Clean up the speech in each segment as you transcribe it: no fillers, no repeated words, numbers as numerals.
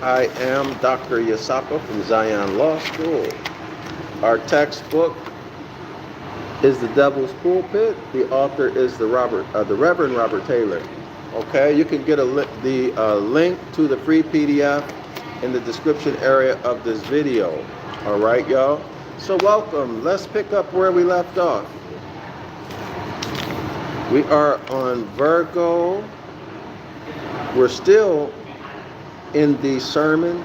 I am Dr. Yasapa from Zion Law School. Our textbook is The Devil's Pulpit. The author is the Reverend Robert Taylor. Okay, you can get the link to the free PDF in the description area of this video. All right, y'all. So welcome. Let's pick up where we left off. We are on Virgo. We're still in the sermon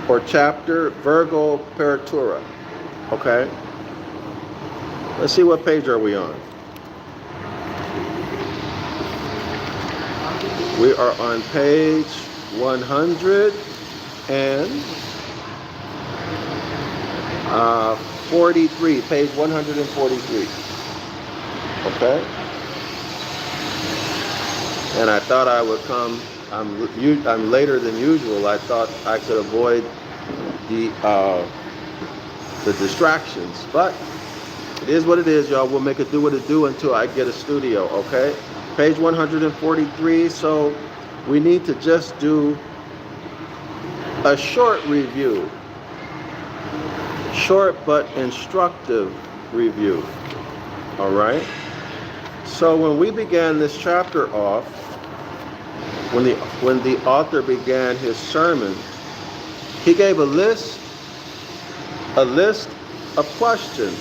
or chapter Virgo Paratura. Okay. Let's see, what page are we on? We are on page 143, page 143. Okay. And I thought I would come. I'm later than usual. I thought I could avoid the distractions, but it is what it is, y'all. We'll make it do what it do until I get a studio. Okay. Page 143. So we need to just do a short review, short but instructive review. All right. So when we began this chapter off, when the author began his sermon, he gave a list of questions,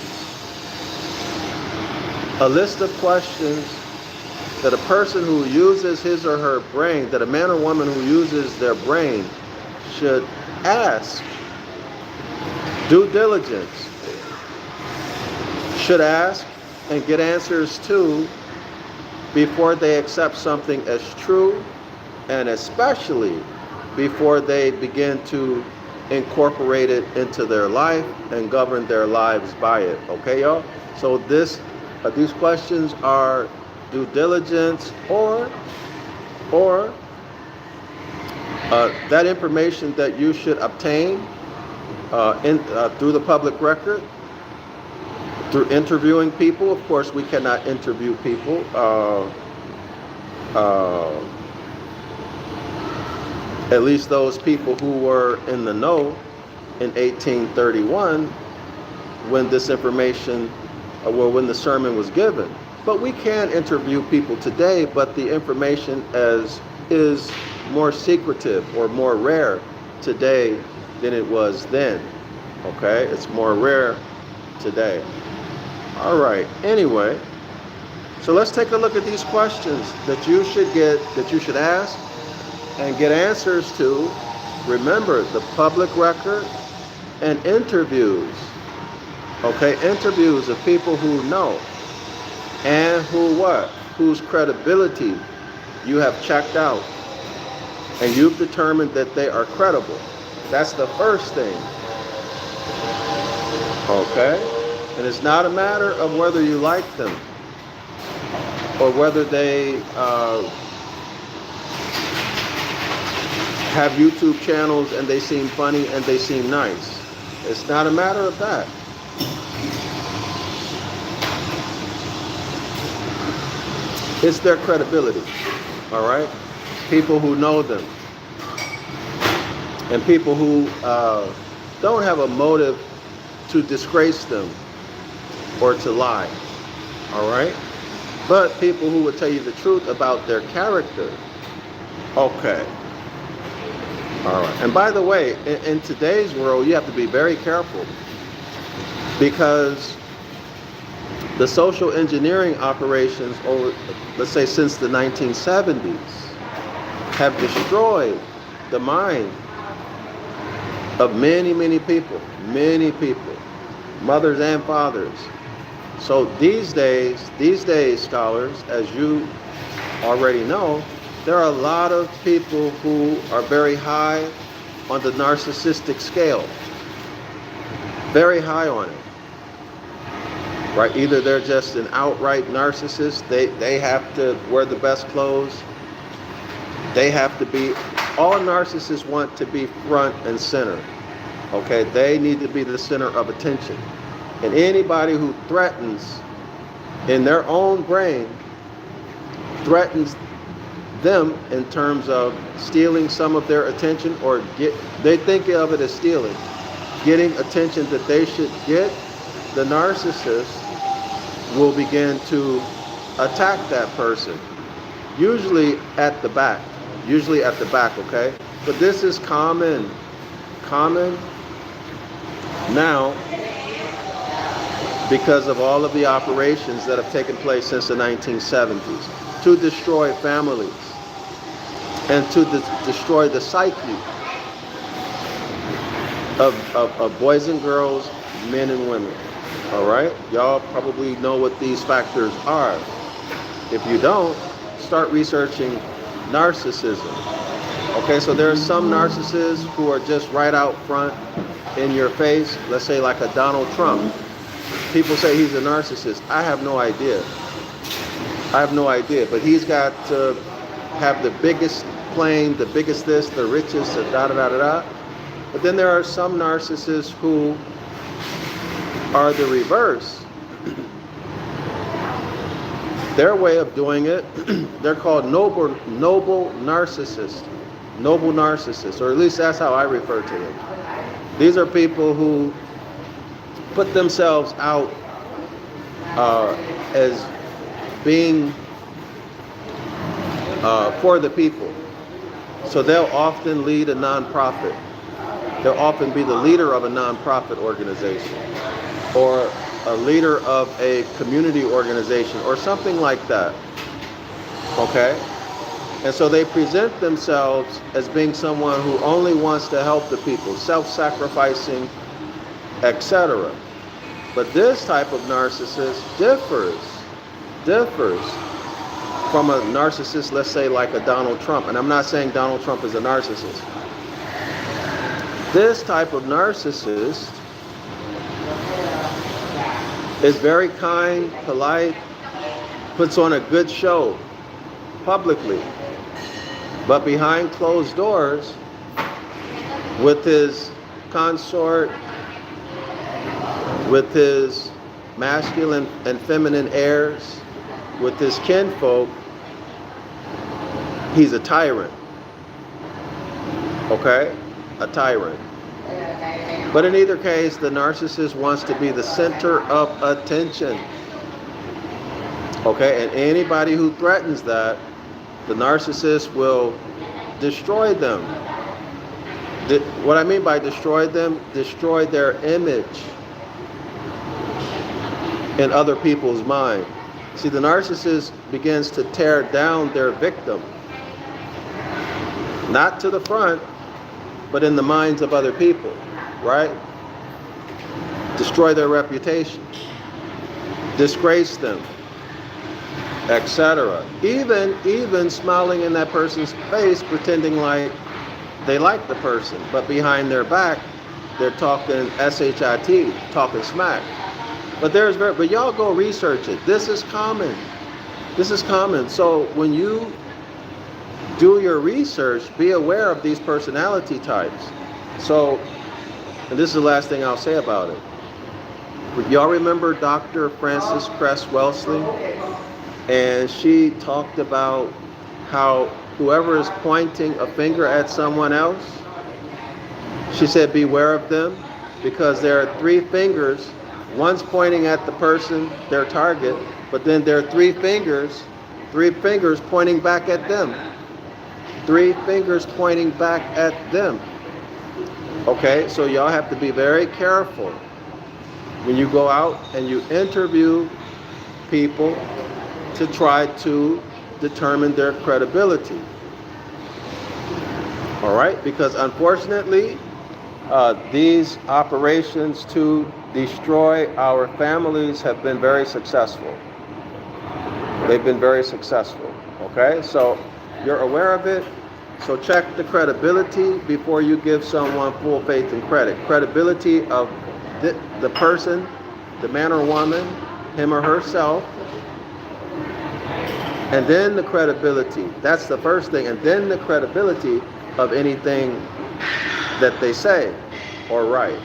that a person who uses his or her brain, that a man or woman who uses their brain should ask, due diligence, should ask and get answers to before they accept something as true, and especially before they begin to incorporate it into their life and govern their lives by it. Okay, y'all? So these questions are due diligence or that information that you should obtain through the public record, through interviewing people. Of course, we cannot interview people. At least those people who were in the know in 1831 when this information, when the sermon was given. But we can interview people today, but the information is more secretive or more rare today than it was then. Okay, it's more rare today. All right. Anyway, so let's take a look at these questions that you should ask and get answers to. Remember, the public record and interviews. Okay, interviews of people who know and whose credibility you have checked out and you've determined that they are credible. That's the first thing. Okay? And it's not a matter of whether you like them or whether they have YouTube channels and they seem funny and they seem nice. It's not a matter of that. It's their credibility. All right? People who know them. And people who don't have a motive to disgrace them or to lie. All right? But people who will tell you the truth about their character. Okay. All right. And by the way, in today's world, you have to be very careful, because the social engineering operations, over, let's say since the 1970s, have destroyed the mind of many, many people, mothers and fathers. So these days, scholars, as you already know, there are a lot of people who are very high on the narcissistic scale. Very high on it. Right? Either they're just an outright narcissist, they have to wear the best clothes. They have to be, all narcissists want to be front and center. Okay? They need to be the center of attention. And anybody who threatens in their own brain, threatens them in terms of stealing some of their attention, or they think of it as stealing, getting attention that they should get, the narcissist will begin to attack that person, usually at the back, okay? But this is common now because of all of the operations that have taken place since the 1970s to destroy families and to destroy the psyche of boys and girls, men and women. All right? Y'all probably know what these factors are. If you don't, start researching narcissism. Okay, so there are some narcissists who are just right out front in your face. Let's say like a Donald Trump. People say he's a narcissist. I have no idea. But he's got to have the biggest plane, the biggest this, the richest, the da-da-da-da-da. But then there are some narcissists who are the reverse. Their way of doing it, they're called noble narcissists. Noble narcissists, or at least that's how I refer to them. These are people who put themselves out as being for the people. So they'll often lead a nonprofit. They'll often be the leader of a nonprofit organization, or a leader of a community organization, or something like that. Okay? And so they present themselves as being someone who only wants to help the people, self-sacrificing, etc. But this type of narcissist differs from a narcissist, let's say like a Donald Trump. And I'm not saying Donald Trump is a narcissist. This type of narcissist is very kind, polite, puts on a good show publicly. But behind closed doors, with his consort, with his masculine and feminine airs, with his kinfolk, he's a tyrant. Okay? A tyrant. But in either case, the narcissist wants to be the center of attention. Okay? And anybody who threatens that, the narcissist will destroy them. What I mean by destroy them, destroy their image in other people's mind. See, the narcissist begins to tear down their victim. Not to the front, but in the minds of other people, right? Destroy their reputation. Disgrace them, etc. Even smiling in that person's face, pretending like they like the person, but behind their back, they're talking Escheat, talking smack. But y'all go research it. This is common. So when you do your research, be aware of these personality types. So, and this is the last thing I'll say about it. Y'all remember Dr. Frances Cress Wellesley? And she talked about how whoever is pointing a finger at someone else, she said beware of them, because there are three fingers. One's pointing at the person, their target, but then there are three fingers pointing back at them. Three fingers pointing back at them. Okay, so y'all have to be very careful when you go out and you interview people to try to determine their credibility. All right, because unfortunately, these operations to destroy our families have been very successful. They've been very successful. Okay, so you're aware of it. So check the credibility before you give someone full faith and credit. Credibility of the person, the man or woman, him or herself, and then the credibility. That's the first thing. And then the credibility of anything that they say or write.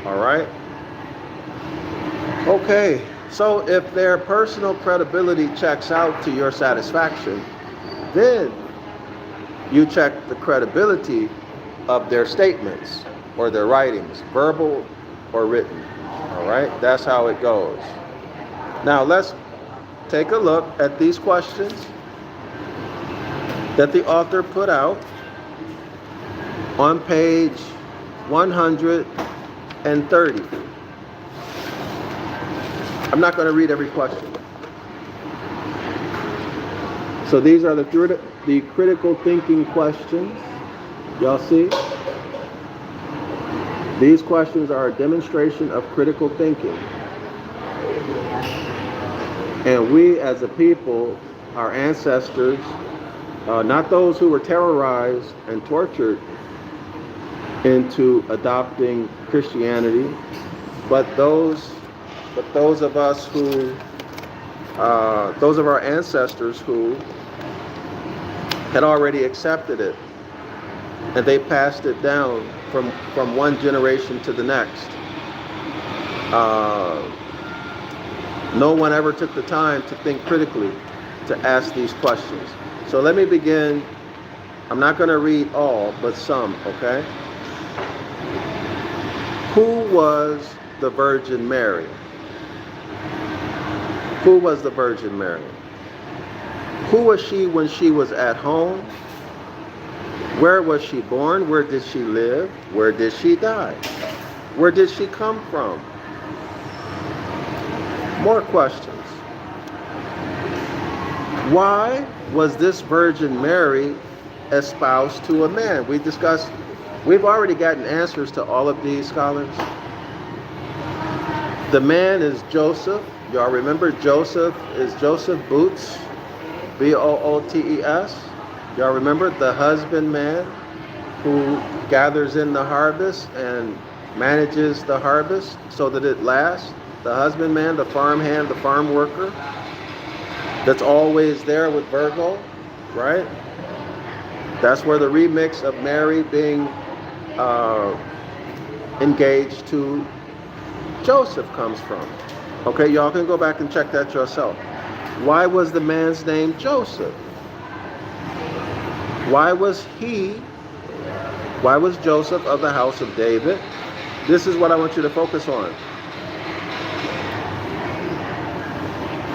All right? Okay. So if their personal credibility checks out to your satisfaction, then you check the credibility of their statements or their writings, verbal or written. All right, that's how it goes. Now let's take a look at these questions that the author put out on page 130. I'm not going to read every question. So these are the critical thinking questions. Y'all see? These questions are a demonstration of critical thinking. And we as a people, our ancestors, not those who were terrorized and tortured into adopting Christianity, but those of us who, those of our ancestors who had already accepted it, and they passed it down from one generation to the next. No one ever took the time to think critically to ask these questions. So let me begin. I'm not going to read all, but some, okay? Who was the Virgin Mary? Who was the Virgin Mary? Who was she when she was at home? Where was she born? Where did she live? Where did she die? Where did she come from? More questions. Why was this Virgin Mary espoused to a man? We've already gotten answers to all of these, scholars. The man is Joseph. Y'all remember Joseph is Joseph Boots, Bootes. Y'all remember the husbandman who gathers in the harvest and manages the harvest so that it lasts? The husbandman, the farmhand, the farm worker that's always there with Virgo, right? That's where the remix of Mary being engaged to Joseph comes from. Okay, y'all can go back and check that yourself. Why was the man's name Joseph? Why was Joseph of the house of David? This is what I want you to focus on.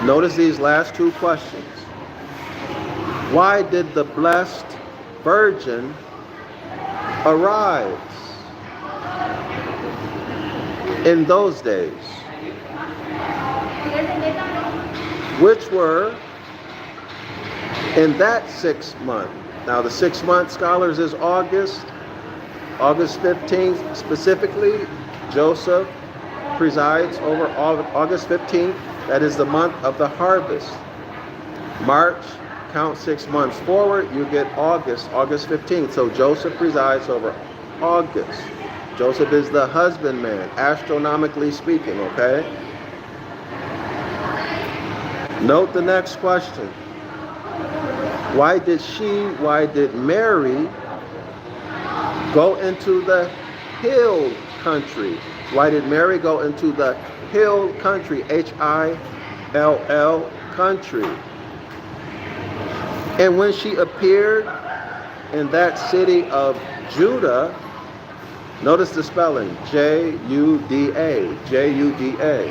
Notice these last two questions. Why did the blessed virgin arise in those days, which were in that 6th month? Now the 6th month, scholars, is August 15th specifically. Joseph presides over August 15th. That is the month of the harvest. March, count 6 months forward, you get August 15th. So Joseph presides over August. Joseph is the husbandman, astronomically speaking, okay? Note the next question. Why did Mary go into the hill country? Why did Mary go into the hill country, Hill country? And when she appeared in that city of Judah, notice the spelling, Juda, Juda.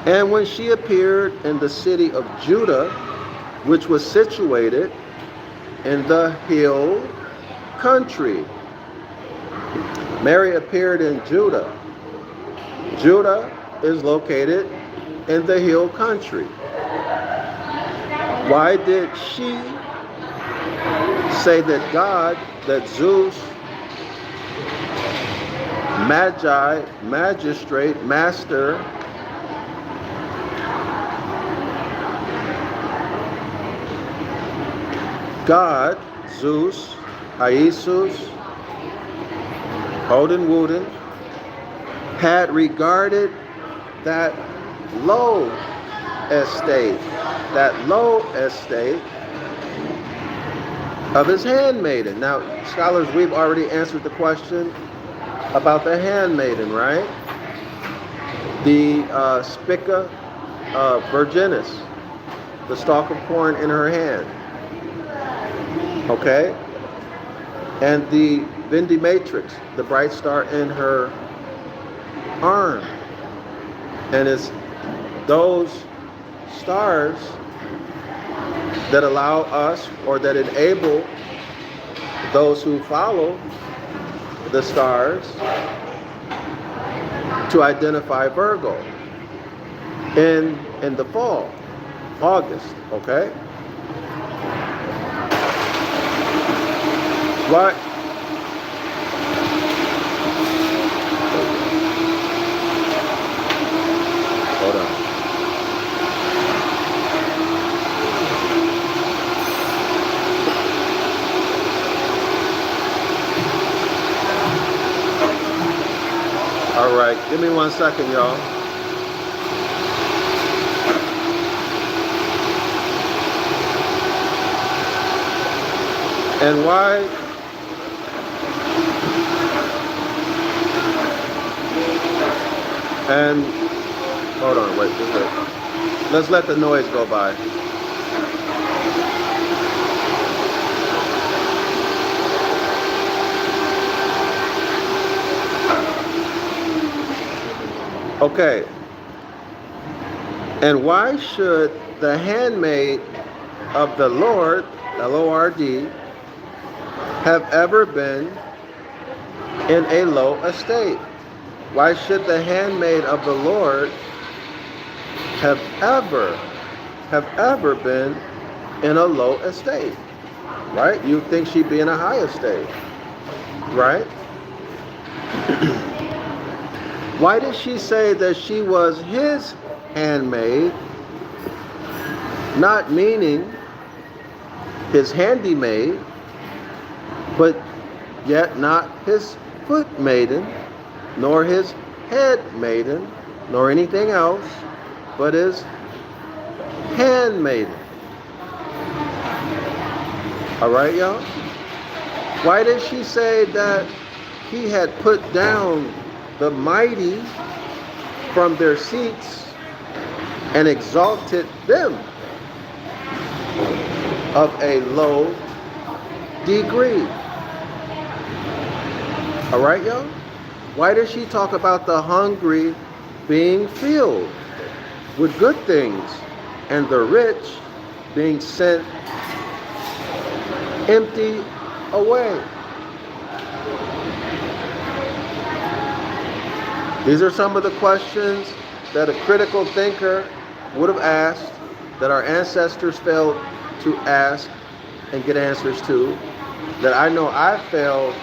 And when she appeared in the city of Judah, which was situated in the hill country. Mary appeared in Judah. Judah is located in the hill country. Why did she say that Zeus, Magi, magistrate, master, God, Zeus, Isus, Odin, Woden, had regarded that low estate of his handmaiden? Now, scholars, we've already answered the question about the handmaiden, right? The spica virginis, the stalk of corn in her hand. Okay? and the Vindi matrix, the bright star in her arm. And it's those stars that allow us, or that enable those who follow the stars to identify Virgo in the fall, August, okay? What? Hold on. All right, give me 1 second, y'all. And why? And hold on, wait. Let's let the noise go by. Okay. And why should the handmaid of the Lord, L-O-R-D, have ever been in a low estate? Why should the handmaid of the Lord have ever been in a low estate? Right? You think she'd be in a high estate, right? Why did she say that she was his handmaid, not meaning his handymaid, but yet not his foot maiden, nor his head maiden, nor anything else, but his handmaiden? All right, y'all? Why did she say that he had put down the mighty from their seats and exalted them of a low degree? All right, y'all? Why does she talk about the hungry being filled with good things and the rich being sent empty away? These are some of the questions that a critical thinker would have asked, that our ancestors failed to ask and get answers to, that I know I failed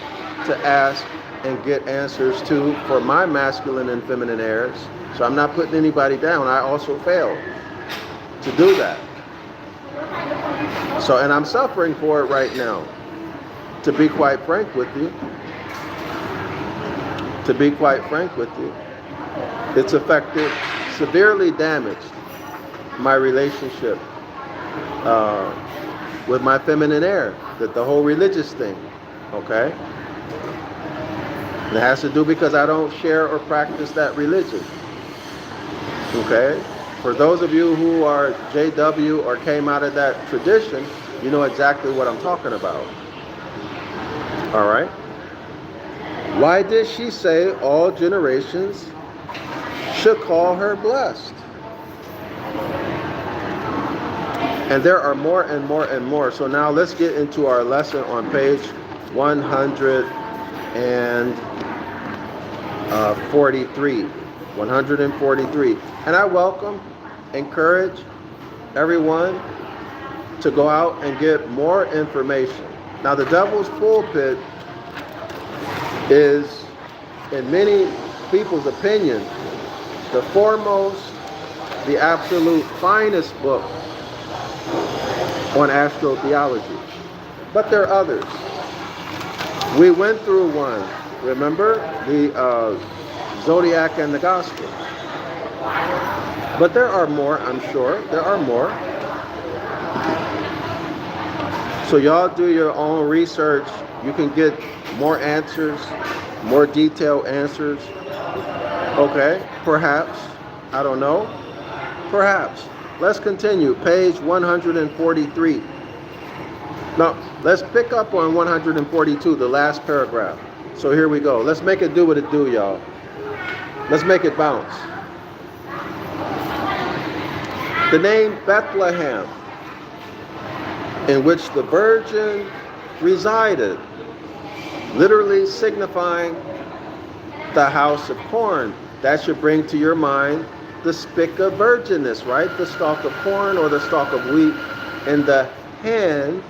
to ask and get answers to for my masculine and feminine heirs. So I'm not putting anybody down. I also failed to do that. So, and I'm suffering for it right now. To be quite frank with you. It's affected, severely damaged my relationship with my feminine heir, that the whole religious thing, okay? And it has to do because I don't share or practice that religion, okay? For those of you who are JW or came out of that tradition, you know exactly what I'm talking about, all right? Why did she say all generations should call her blessed? And there are more and more and more. So now let's get into our lesson on page 143. 143. And I welcome, encourage everyone to go out and get more information. Now the devil's pulpit is, in many people's opinion, the foremost, the absolute finest book on astrotheology. But there are others. We went through one, remember? The Zodiac and the Gospel. But there are more, I'm sure. There are more. So y'all do your own research. You can get more answers, more detailed answers. Okay, perhaps. I don't know. Perhaps. Let's continue. Page 143. Now, let's pick up on 142, the last paragraph. So here we go. Let's make it do what it do, y'all. Let's make it bounce. The name Bethlehem, in which the virgin resided, literally signifying the house of corn. That should bring to your mind the spick of virginness, right? The stalk of corn or the stalk of wheat in the hand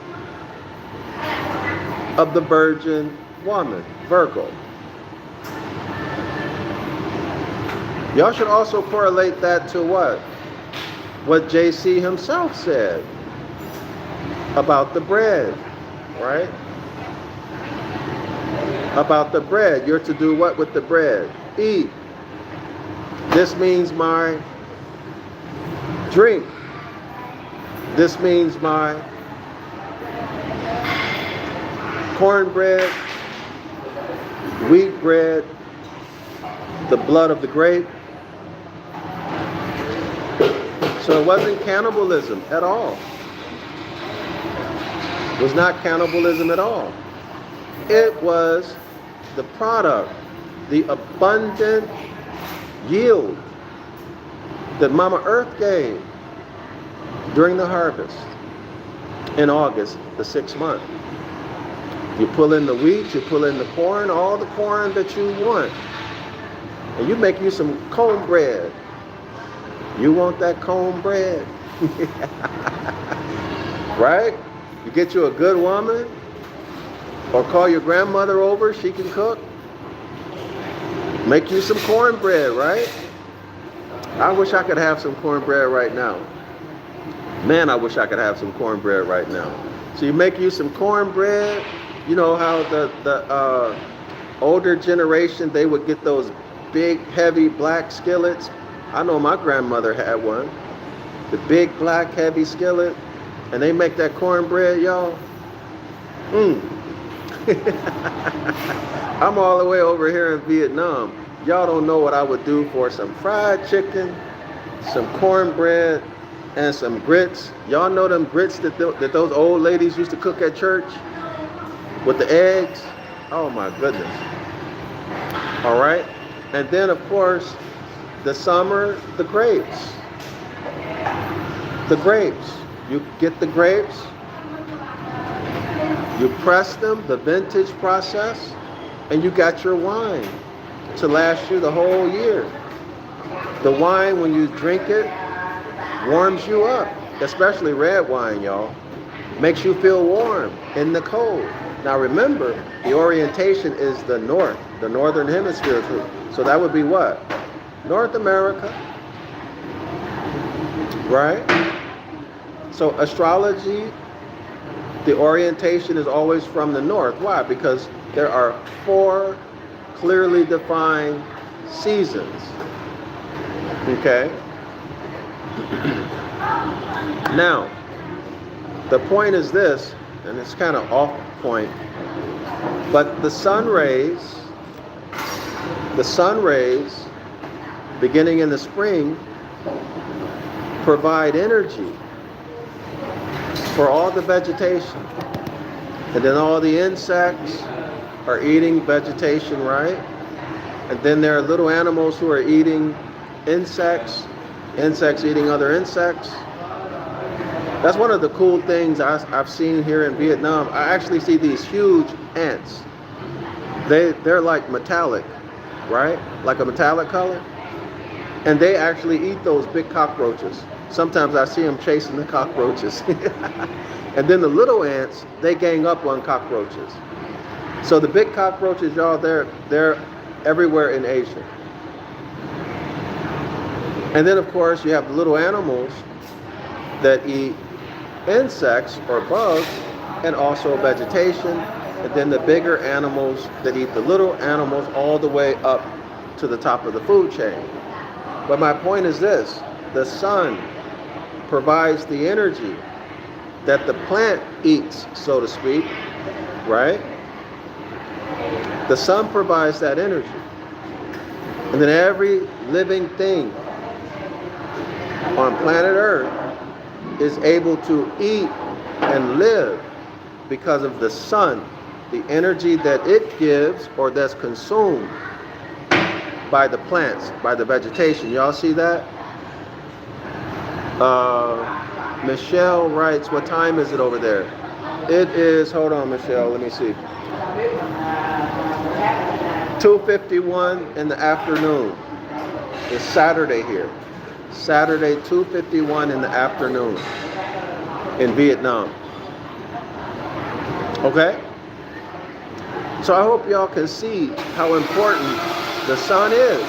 of the virgin woman, Virgo. Y'all should also correlate that to what? What JC himself said about the bread, right? About the bread. You're to do what with the bread? Eat. This means my drink. This means my cornbread, wheat bread, the blood of the grape. So it wasn't cannibalism at all. It was not cannibalism at all. It was the product, the abundant yield that Mama Earth gave during the harvest in August, the 6th month. You pull in the wheat, you pull in the corn, all the corn that you want. And you make you some cornbread. You want that cornbread? Right? You get you a good woman, or call your grandmother over, she can cook. Make you some cornbread, right? I wish I could have some cornbread right now. Man, I wish I could have some cornbread right now. So you make you some cornbread. You know how the older generation, they would get those big, heavy black skillets. I know my grandmother had one. The big, black, heavy skillet. And they make that cornbread, y'all. I'm all the way over here in Vietnam. Y'all don't know what I would do for some fried chicken, some cornbread, and some grits. Y'all know them grits that those old ladies used to cook at church with the eggs? Oh my goodness. All right. And then, of course, the summer, the grapes. The grapes. You get the grapes. You press them, the vintage process, and you got your wine to last you the whole year. The wine, when you drink it, warms you up, especially red wine, y'all. Makes you feel warm in the cold. Now remember, the orientation is the north, the northern hemisphere. So that would be what? North America, right? So astrology, the orientation is always from the north. Why? Because there are 4 clearly defined seasons. Okay? Now, the point is this, and it's kind of off point, but the sun rays, beginning in the spring, provide energy for all the vegetation. And then all the insects are eating vegetation, right? And then there are little animals who are eating insects, insects eating other insects. That's one of the cool things I've seen here in Vietnam. I actually see these huge ants. They're like metallic, right? Like a metallic color. And they actually eat those big cockroaches. Sometimes I see them chasing the cockroaches. And then the little ants, they gang up on cockroaches. So the big cockroaches, y'all, they're everywhere in Asia. And then, of course, you have the little animals that eat insects or bugs and also vegetation. And then the bigger animals that eat the little animals all the way up to the top of the food chain. But my point is this: the sun provides the energy that the plant eats, so to speak, right? The sun provides that energy. And then every living thing on planet Earth is able to eat and live because of the sun, the energy that it gives or that's consumed by the plants, by the vegetation. Y'all see that? Michelle writes, what time is it over there? It is, hold on, Michelle, let me see. 2:51 in the afternoon. It's Saturday here. Saturday, 2:51 in the afternoon in Vietnam. Okay? So I hope y'all can see how important the sun is.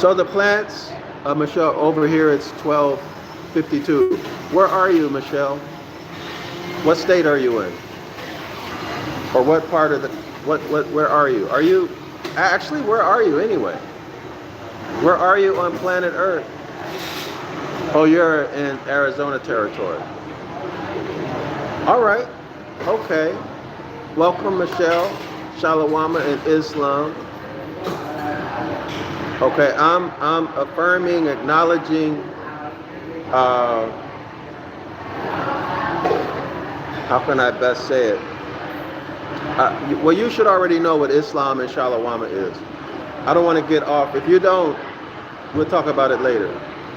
So the plants, Michelle, over here it's 12:52. Where are you, Michelle? What state are you in? Or what part of the, where are you? Are you, actually, where are you anyway? Where are you on planet Earth? Oh, you're in Arizona territory. All right, okay. Welcome, Michelle, Shalawama and Islam. Okay, I'm affirming, acknowledging, how can I best say it? Well, you should already know what Islam and Shalawama is. I don't want to get off. If you don't, we'll talk about it later.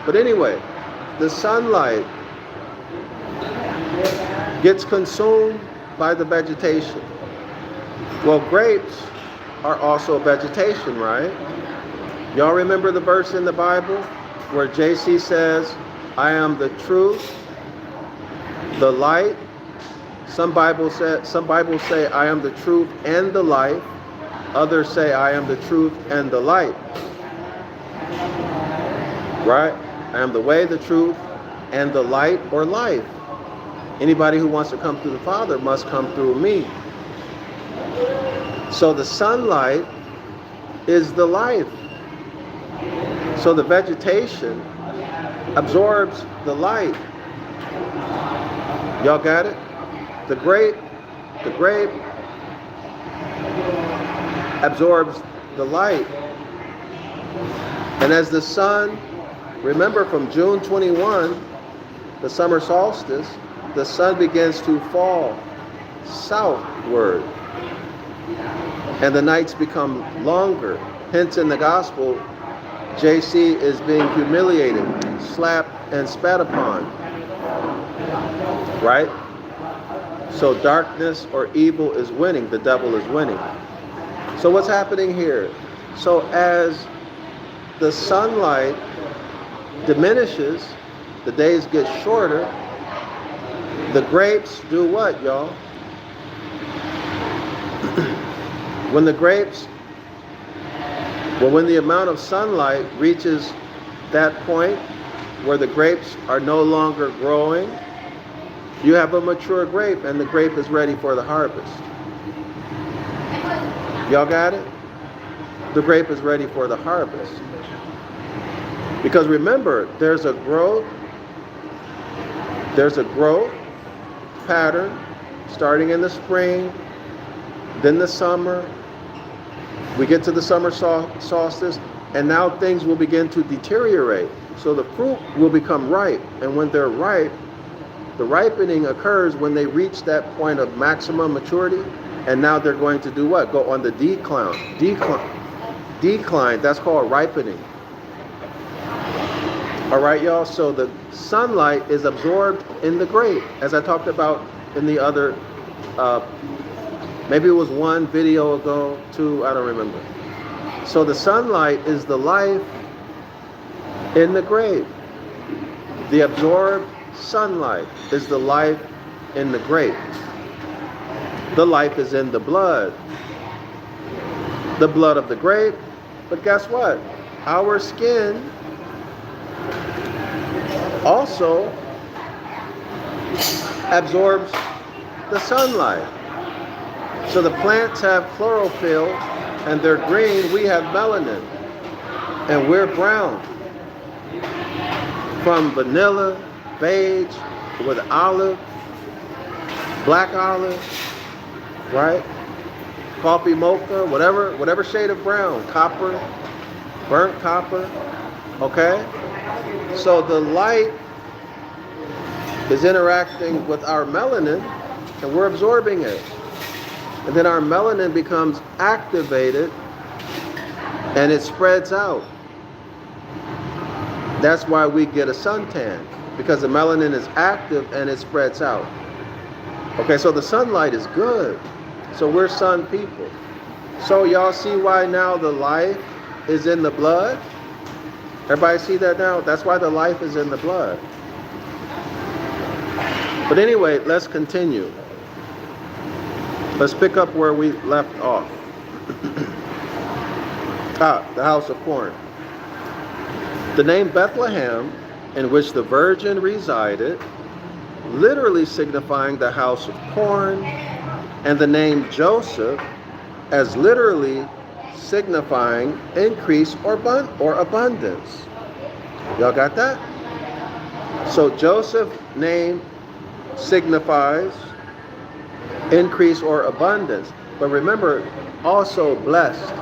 But anyway, the sunlight gets consumed by the vegetation. Well, grapes are also vegetation, right? Y'all remember the verse in the Bible where JC says, I am the truth, the light. Some Bibles say I am the truth and the life. Others say I am the truth and the light. Right? I am the way, the truth, and the light or life. Anybody who wants to come through the Father must come through me. So the sunlight is the life. So the vegetation absorbs the light. Y'all got it? The grape absorbs the light. And as the sun, remember from June 21, the summer solstice, the sun begins to fall southward. And the nights become longer. Hence in the gospel, JC is being humiliated, slapped, and spat upon. Right? So darkness or evil is winning. The devil is winning. So what's happening here? So as the sunlight diminishes, the days get shorter, the grapes do what, y'all? When the amount of sunlight reaches that point where the grapes are no longer growing, you have a mature grape and the grape is ready for the harvest. Y'all got it? The grape is ready for the harvest. Because remember, there's a growth pattern starting in the spring, then the summer. We get to the summer solstice, and now things will begin to deteriorate. So the fruit will become ripe, and when they're ripe, the ripening occurs when they reach that point of maximum maturity, and now they're going to do what? Go on the decline. That's called ripening. All right, y'all. So the sunlight is absorbed in the grape, as I talked about in the other. Maybe it was one video ago, two. I don't remember. So the sunlight is the life in the grape. The absorbed sunlight is the life in the grape. The life is in the blood of the grape. But guess what? Our skin also absorbs the sunlight. So the plants have chlorophyll and they're green. We have melanin and we're brown. From vanilla, beige, with olive, black olive, right? Coffee mocha, whatever shade of brown, copper, burnt copper, okay? So the light is interacting with our melanin, and we're absorbing it. And then our melanin becomes activated, and it spreads out. That's why we get a suntan, because the melanin is active and it spreads out. Okay, so the sunlight is good. So we're sun people. So y'all see why now the life is in the blood? Everybody see that now? That's why the life is in the blood. But anyway, let's continue. Let's pick up where we left off. The house of corn. The name Bethlehem, in which the virgin resided, literally signifying the house of corn, and the name Joseph as literally signifying increase or abundance. Y'all got that? So Joseph's name signifies increase or abundance. But remember, also blessed.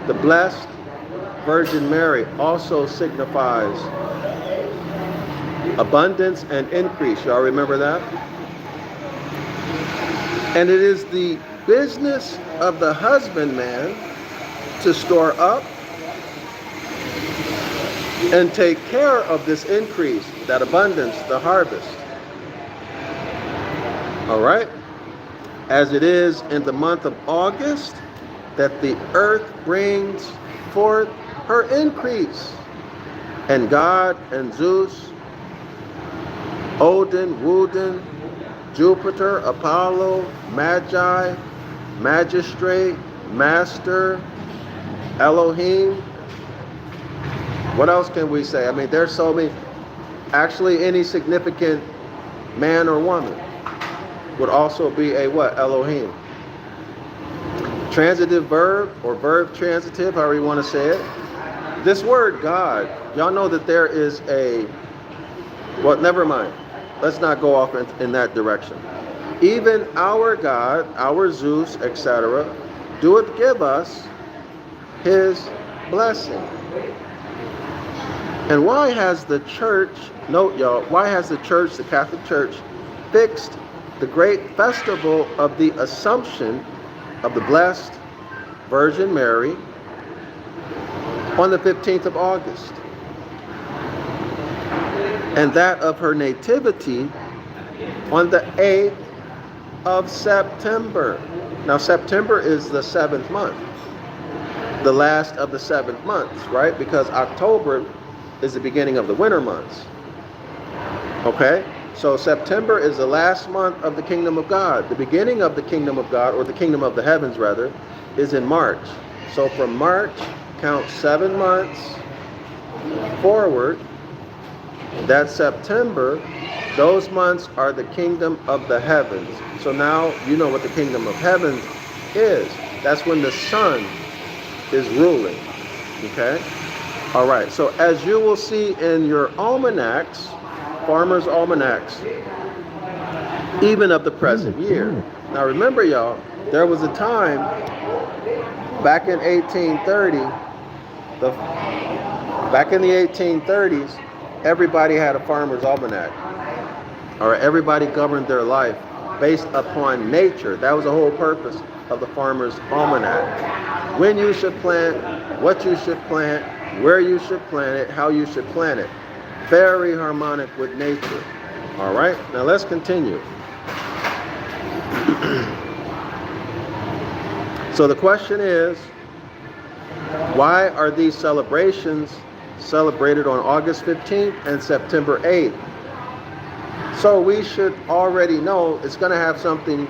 The blessed Virgin Mary also signifies abundance and increase. Y'all remember that? And it is the business of the husbandman to store up and take care of this increase, that abundance, the harvest. All right? As it is in the month of August, that the earth brings forth her increase. And God and Zeus, Odin, Woden, Jupiter, Apollo, Magi, Magistrate, Master, Elohim. What else can we say? I mean, there's so many. Actually, any significant man or woman would also be a what? Elohim. Transitive verb or verb transitive, however you want to say it. This word God, y'all know that there is a, well, never mind. Let's not go off in that direction. Even our God, our Zeus, etc., doeth give us his blessing. And why has the church, note y'all, why has the church, the Catholic Church, fixed the great festival of the Assumption of the Blessed Virgin Mary on the 15th of August? And that of her nativity on the 8th of September. Now, September is the 7th month, the last of the 7th months, right? Because October is the beginning of the winter months. Okay? So September is the last month of the kingdom of God. The beginning of the kingdom of God, or the kingdom of the heavens rather, is in March. So from March, count 7 months forward. That's September. Those months are the kingdom of the heavens. So now you know what the kingdom of heavens is. That's when the sun is ruling. Okay? All right. So as you will see in your almanacs, farmers' almanacs, even of the present year. Now remember, y'all, there was a time back in 1830, back in the 1830s, everybody had a farmer's almanac. All right, everybody governed their life based upon nature. That was the whole purpose of the farmer's almanac. When you should plant, what you should plant, where you should plant it, how you should plant it. Very harmonic with nature. All right, now let's continue. So the question is, why are these celebrations celebrated on August 15th and September 8th? So we should already know it's going to have something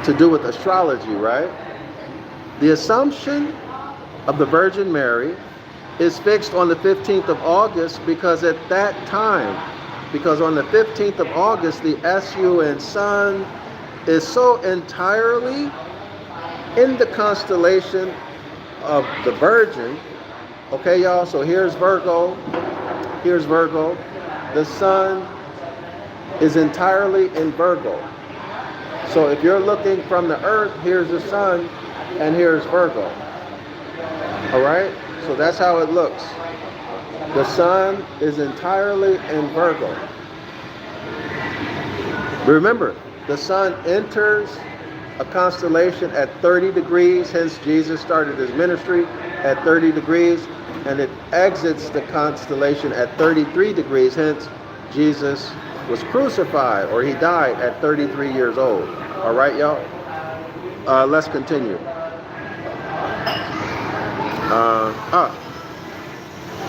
to do with astrology, right? The Assumption of the Virgin Mary is fixed on the 15th of August because at that time, because on the 15th of August, the SUN sun is so entirely in the constellation of the Virgin. Okay, y'all, so here's Virgo. Here's Virgo. The sun is entirely in Virgo. So if you're looking from the earth, here's the sun and here's Virgo. All right? So that's how it looks. The sun is entirely in Virgo. Remember, the sun enters a constellation at 30 degrees, hence Jesus started his ministry at 30 degrees, and it exits the constellation at 33 degrees, hence Jesus was crucified, or he died at 33 years old. All right, y'all? Let's continue.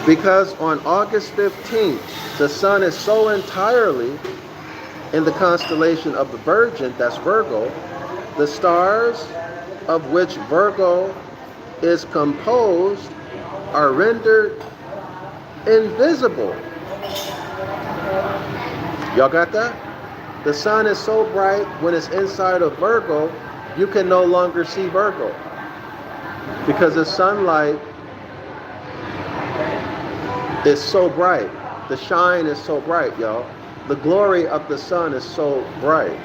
Because on August 15th, the sun is so entirely in the constellation of the Virgin, that's Virgo, the stars of which Virgo is composed are rendered invisible. Y'all got that? The sun is so bright when it's inside of Virgo, you can no longer see Virgo. Because the sunlight is so bright. The shine is so bright, y'all. The glory of the sun is so bright.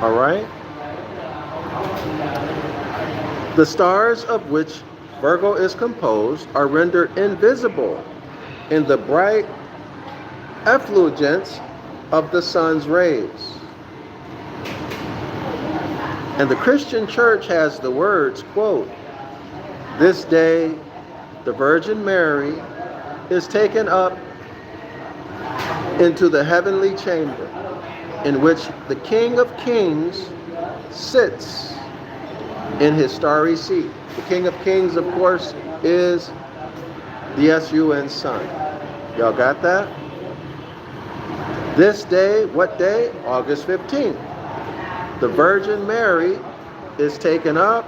All right? The stars of which Virgo is composed are rendered invisible in the bright effulgence of the sun's rays. And the Christian church has the words, quote, "This day the Virgin Mary is taken up into the heavenly chamber in which the King of Kings sits in his starry seat." The King of Kings, of course, is the S-U-N Son. Y'all got that? This day, what day? August 15th. The Virgin Mary is taken up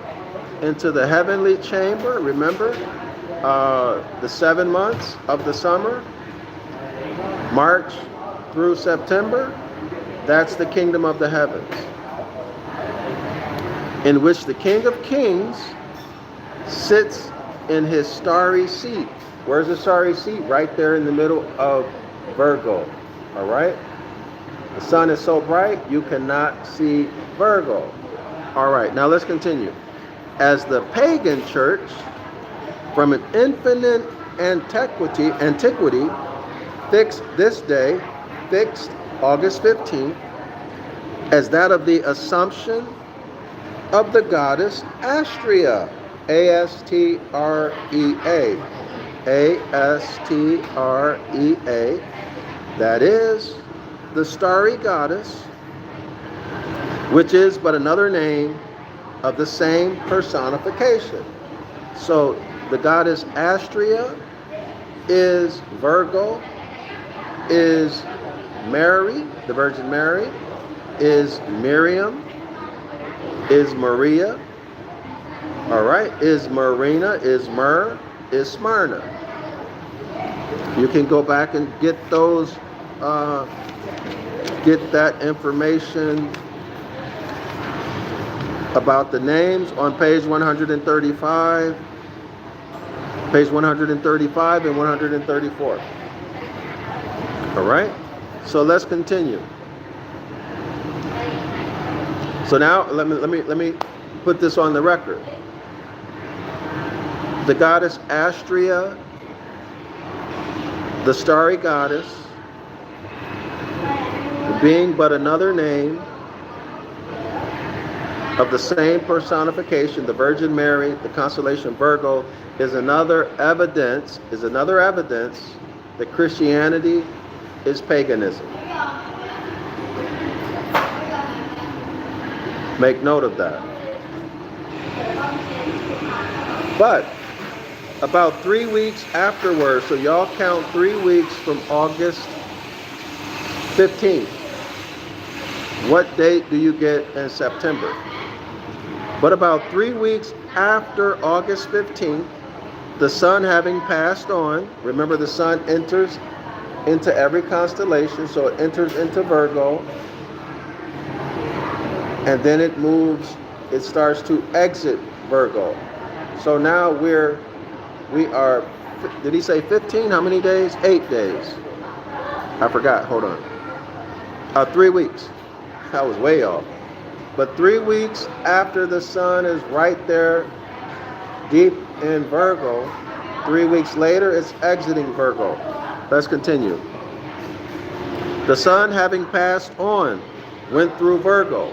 into the heavenly chamber. Remember, the 7 months of the summer, March through September, that's the kingdom of the heavens, in which the King of Kings sits in his starry seat. Where's the starry seat? Right there in the middle of Virgo. All right? The sun is so bright, you cannot see Virgo. All right, now let's continue. As the pagan church, from an infinite antiquity, fixed this day, fixed August 15th, as that of the Assumption of the goddess Astrea, A-S-T-R-E-A, A-S-T-R-E-A, that is the starry goddess, which is but another name of the same personification. So the goddess Astrea is Virgo, is Mary, the Virgin Mary, is Miriam, is Maria, all right, is Marina, is Myrrh, is Smyrna. You can go back and get those, get that information about the names on page 135, page 135 and 134. All right, so let's continue. So now let me put this on the record. The goddess Astrea, the starry goddess, being but another name of the same personification, the Virgin Mary, the constellation Virgo, is another evidence that Christianity is paganism. Make note of that. But about 3 weeks afterwards, so y'all count 3 weeks from August 15th. What date do you get in September? But about 3 weeks after August 15th, the sun having passed on, remember the sun enters into every constellation, so it enters into Virgo, and then it moves, it starts to exit Virgo. So now we are, did he say 15? How many days? 8 days. I forgot, hold on. 3 weeks. I was way off. But 3 weeks after the sun is right there, deep in Virgo, 3 weeks later, it's exiting Virgo. Let's continue. The sun, having passed on, went through Virgo.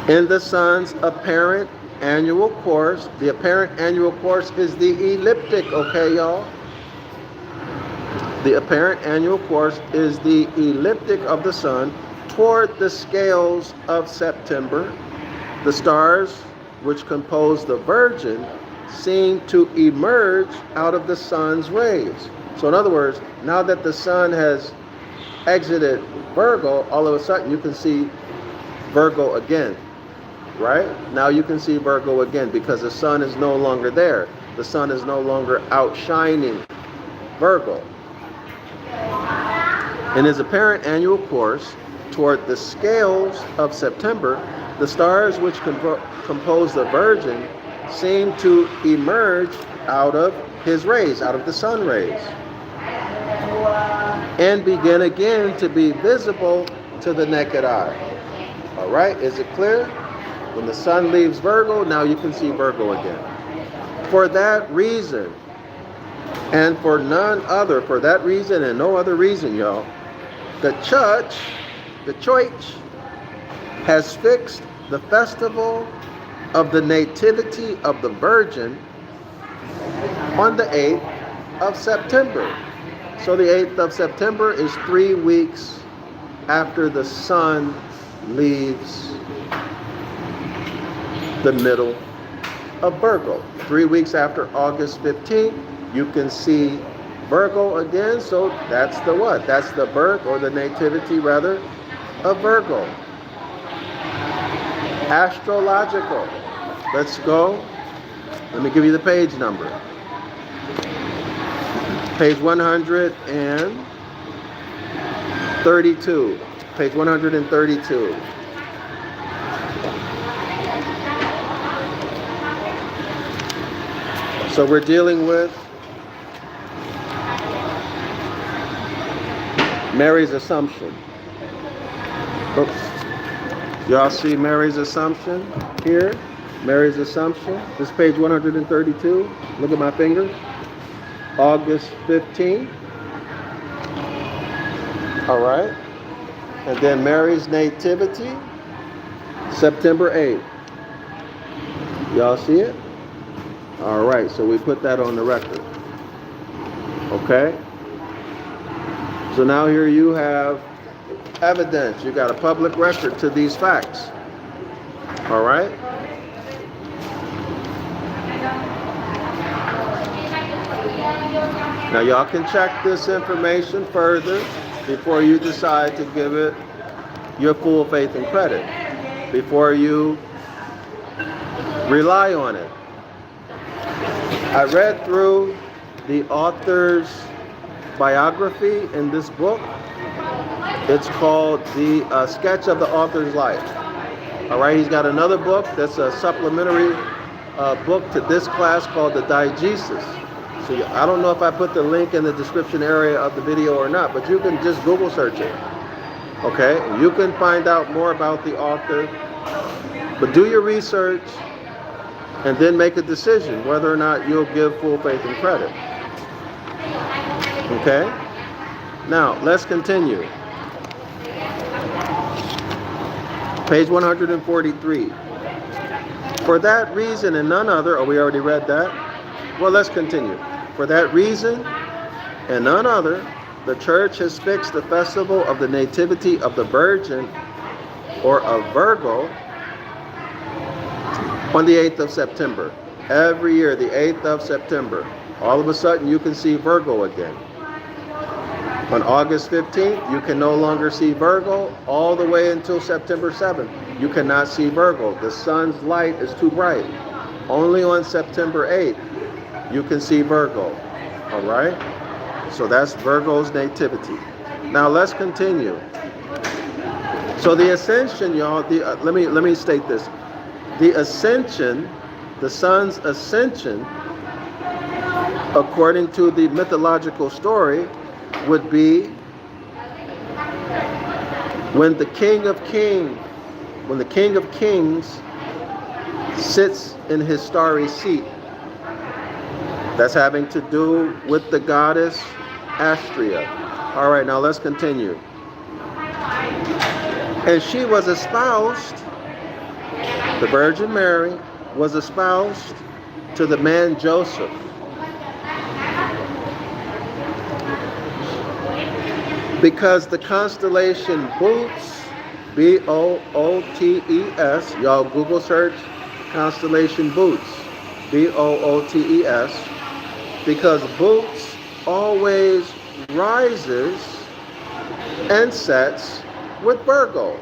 In the sun's apparent annual course, the apparent annual course is the ecliptic, okay, y'all? The apparent annual course is the ecliptic of the sun toward the scales of September. The stars which compose the Virgin seem to emerge out of the sun's rays. So in other words, now that the sun has exited Virgo, all of a sudden you can see Virgo again, right? Now you can see Virgo again because the sun is no longer there. The sun is no longer outshining Virgo. In his apparent annual course toward the scales of September, the stars which compose the Virgin seem to emerge out of his rays, out of the sun rays, and begin again to be visible to the naked eye. All right, is it clear? When the sun leaves Virgo, now you can see Virgo again. For that reason, and for none other, for that reason and no other reason, y'all, the church has fixed the festival of the Nativity of the Virgin on the 8th of September. So the 8th of September is 3 weeks after the sun leaves the middle of Virgo. 3 weeks after August 15th, you can see Virgo again. So that's the what? That's the birth, or the nativity rather, of Virgo. Astrological. Let's go. Let me give you the page number. Page 132. Page 132. So we're dealing with Mary's assumption. Oops. Y'all see Mary's assumption here? Mary's assumption. This is page 132. Look at my finger. August 15th. All right. And then Mary's nativity, September 8th. Y'all see it? All right. So we put that on the record. Okay. So now here you have evidence. You got a public record to these facts. All right. Now y'all can check this information further before you decide to give it your full faith and credit, before you rely on it. I read through the author's biography in this book. It's called the Sketch of the Author's Life. All right, he's got another book that's a supplementary book to this class called the Diegesis. So I don't know if I put the link in the description area of the video or not, but you can just Google search it. Okay, you can find out more about the author, but do your research and then make a decision whether or not you'll give full faith and credit. Okay, now let's continue. Page 143. For that reason and none other, we already read that. Well, let's continue. For that reason and none other, the church has fixed the festival of the Nativity of the Virgin, or of Virgo, on the 8th of September. Every year, the 8th of September, all of a sudden you can see Virgo again. On August 15th, you can no longer see Virgo all the way until September 7th. You cannot see Virgo. The sun's light is too bright. Only on September 8th, you can see Virgo. All right? So that's Virgo's nativity. Now let's continue. So the ascension, y'all, let me state this. The ascension, the sun's ascension, according to the mythological story, would be when the King of Kings sits in his starry seat. That's having to do with the goddess Astrea. All right, now let's continue. And she was espoused, the Virgin Mary was espoused to the man Joseph. Because the constellation Bootes, B-O-O-T-E-S, y'all Google search constellation Bootes, B-O-O-T-E-S, because Bootes always rises and sets with Virgo.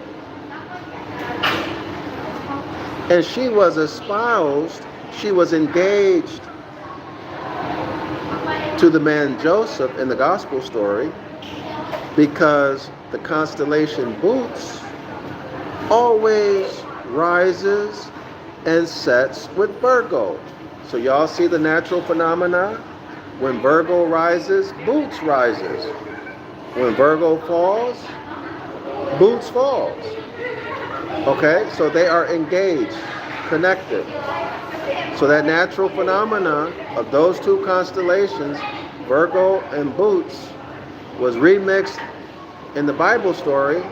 And she was espoused, she was engaged to the man Joseph in the gospel story, because the constellation Bootes always rises and sets with Virgo. So y'all see the natural phenomena? When Virgo rises, Bootes rises. When Virgo falls, Bootes falls. Okay, so they are engaged, connected. So that natural phenomena of those two constellations, Virgo and Bootes, was remixed in the Bible story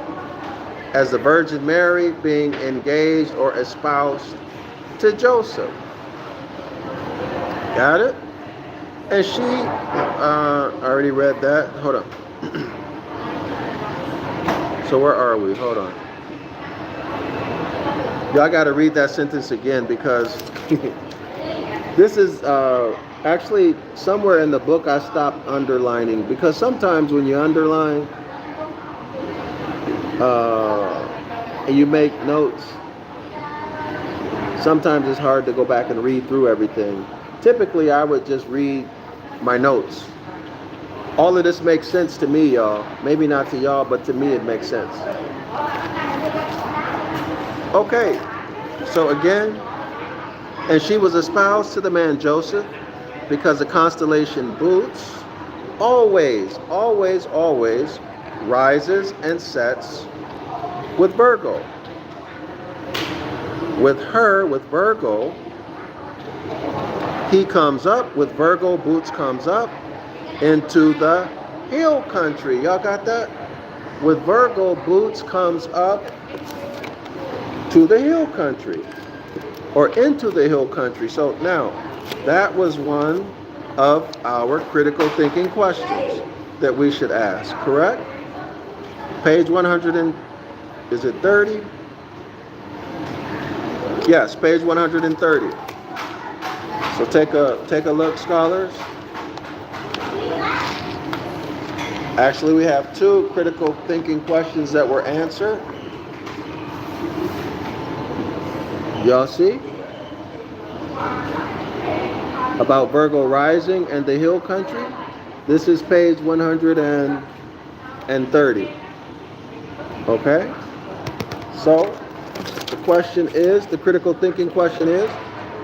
as the Virgin Mary being engaged or espoused to Joseph. Got it? And she, I already read that. Hold on. So where are we? Hold on. Y'all got to read that sentence again, because this is actually somewhere in the book I stopped underlining, because sometimes when you underline and you make notes, sometimes it's hard to go back and read through everything. Typically I would just read my notes. All of this makes sense to me, y'all. Maybe not to y'all, but to me it makes sense. Okay, so again, and she was espoused to the man Joseph, because the constellation Bootes always rises and sets with Virgo. With her, with Virgo, he comes up, with Virgo, Bootes comes up into the hill country. Y'all got that? With Virgo, Bootes comes up to the hill country, or into the hill country. So now, that was one of our critical thinking questions that we should ask, correct? Page 100 and, is it 30? Yes, page 130. So take a look, scholars. Actually, we have two critical thinking questions that were answered. Y'all see? About Virgo rising and the hill country. This is page 130. Okay? So, the question is, the critical thinking question is,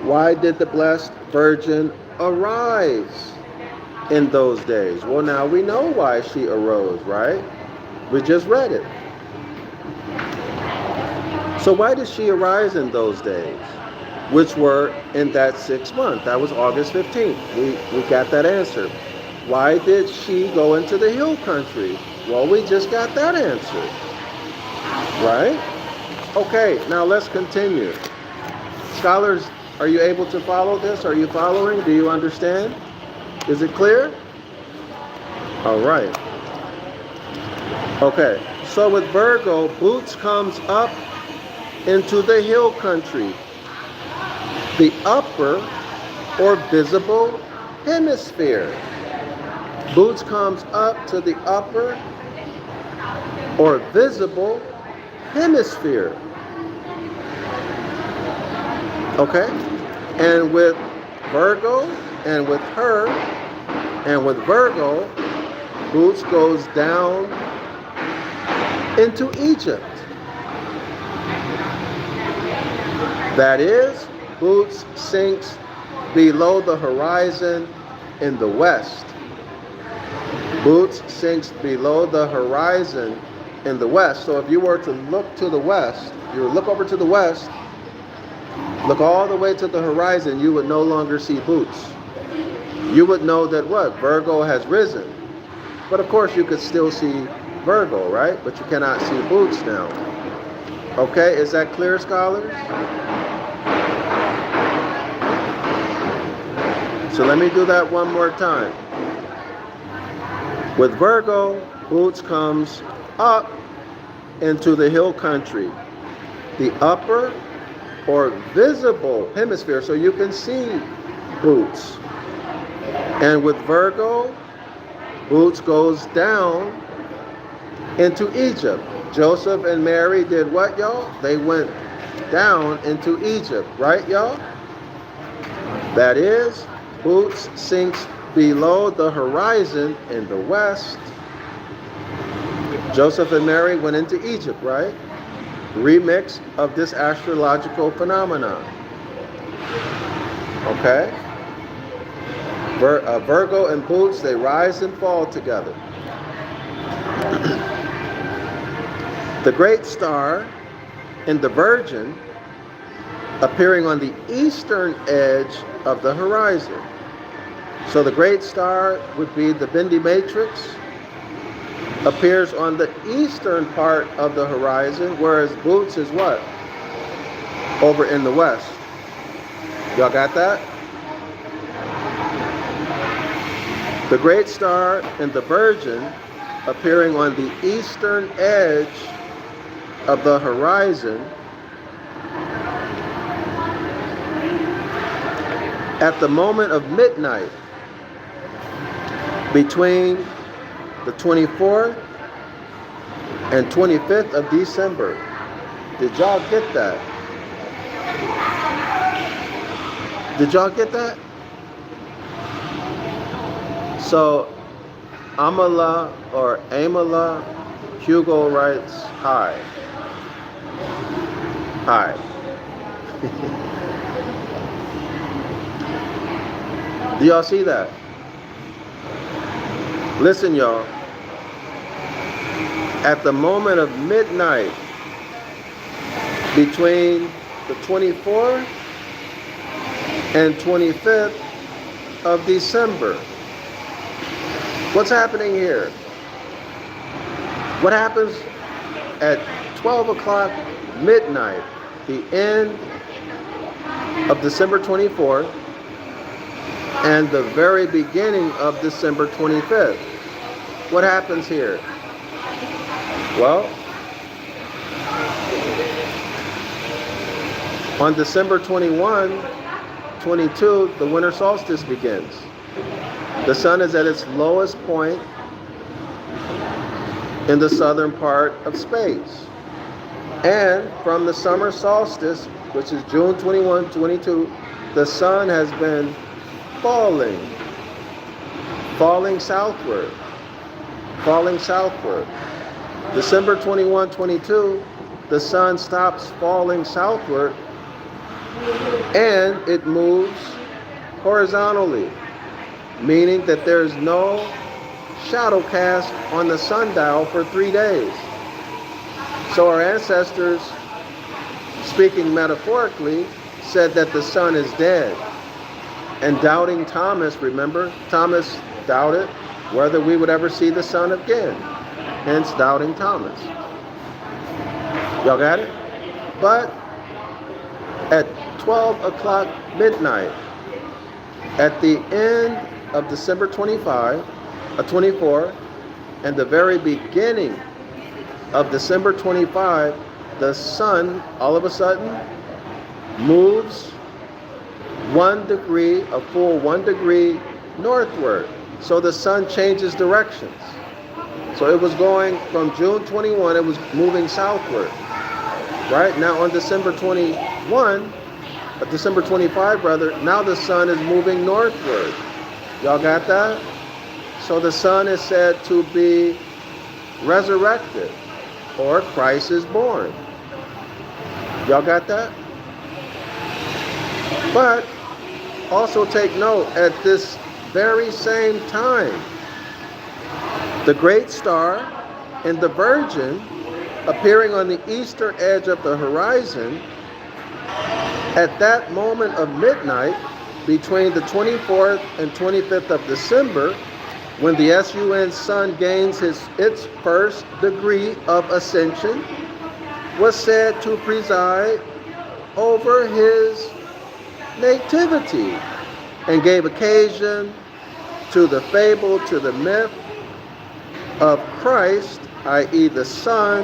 why did the Blessed Virgin arise in those days? Well, now we know why she arose, right? We just read it. So why did she arise in those days, which were in that 6th month? That was August 15th. We got that answer. Why did she go into the hill country? Well, we just got that answer, right? Okay, now let's continue. Scholars, are you able to follow this? Are you following? Do you understand? Is it clear? All right. Okay, so with Virgo, Bootes comes up into the hill country, the upper or visible hemisphere. Bootes comes up to the upper or visible hemisphere. Okay? And with Virgo, and with her, and with Virgo, Bootes goes down into Egypt. That is, Bootes sinks below the horizon in the west. Bootes sinks below the horizon in the west. So if you were to look to the west, you would look over to the west, look all the way to the horizon, you would no longer see Bootes. you would know that what? Virgo has risen. But of course you could still see Virgo, right? But you cannot see Boots now. Okay, is that clear, scholars? So let me do that one more time. With Virgo, Boots comes up into the hill country, the upper or visible hemisphere, so you can see Boots. And with Virgo, Boots goes down into Egypt. Joseph and Mary did what, y'all? They went down into Egypt, right, y'all? That is, Boots sinks below the horizon in the west. Joseph and Mary went into Egypt, right? Remix of this astrological phenomenon. Okay? Virgo and Boots, they rise and fall together. The great star in the Virgin appearing on the eastern edge of the horizon. So the great star would be the Bindi matrix, appears on the eastern part of the horizon, whereas Boots is what? Over in the west. Y'all got that? The great star in the Virgin appearing on the eastern edge of the horizon at the moment of midnight between the 24th and 25th of December. Did y'all get that? Did y'all get that? So Amala or Amala Hugo writes, hi. Hi. Do y'all see that? Listen, y'all. At the moment of midnight between the 24th and 25th of December, what's happening here? What happens at 12 o'clock midnight, the end of December 24th and the very beginning of December 25th? What happens here? Well, on December 21, 22, the winter solstice begins. The sun is at its lowest point in the southern part of space. And from the summer solstice, which is June 21, 22, the sun has been falling southward. December 21, 22, the sun stops falling southward and it moves horizontally, meaning that there's no shadow cast on the sundial for 3 days. So our ancestors, speaking metaphorically, said that the sun is dead. And doubting Thomas, remember, Thomas doubted whether we would ever see the sun again. Hence doubting Thomas. Y'all got it? But at 12 o'clock midnight, at the end of December 24, and the very beginning of December 25, the sun all of a sudden moves 1 degree, a full 1 degree northward. So the sun changes directions. So it was going from June 21, it was moving southward. Right? Now on December 25 rather, now the sun is moving northward. Y'all got that? So the sun is said to be resurrected, or Christ is born. Y'all got that? But also take note, at this very same time, the great star and the Virgin appearing on the eastern edge of the horizon, at that moment of midnight, between the 24th and 25th of December, when the SUN sun gains its first degree of ascension, was said to preside over his nativity and gave occasion to the fable, to the myth of Christ, i.e. the Son,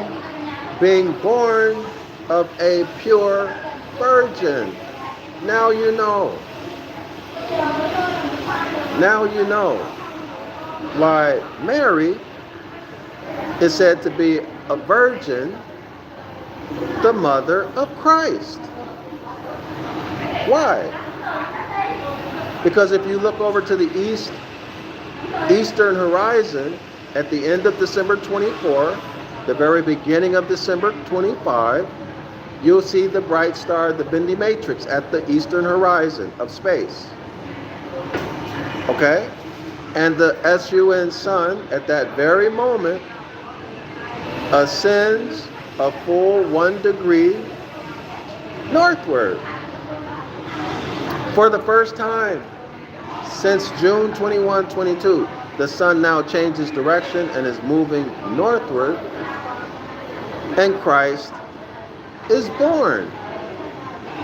being born of a pure virgin. Now you know. Now you know why Mary is said to be a virgin, the mother of Christ. Why? Because if you look over to the eastern horizon at the end of December 24, the very beginning of December 25, you'll see the bright star, the Bindi matrix, at the eastern horizon of space. Okay? And the SUN sun at that very moment ascends a full 1 degree northward. For the first time since June 21, 22, the sun now changes direction and is moving northward, and Christ is born.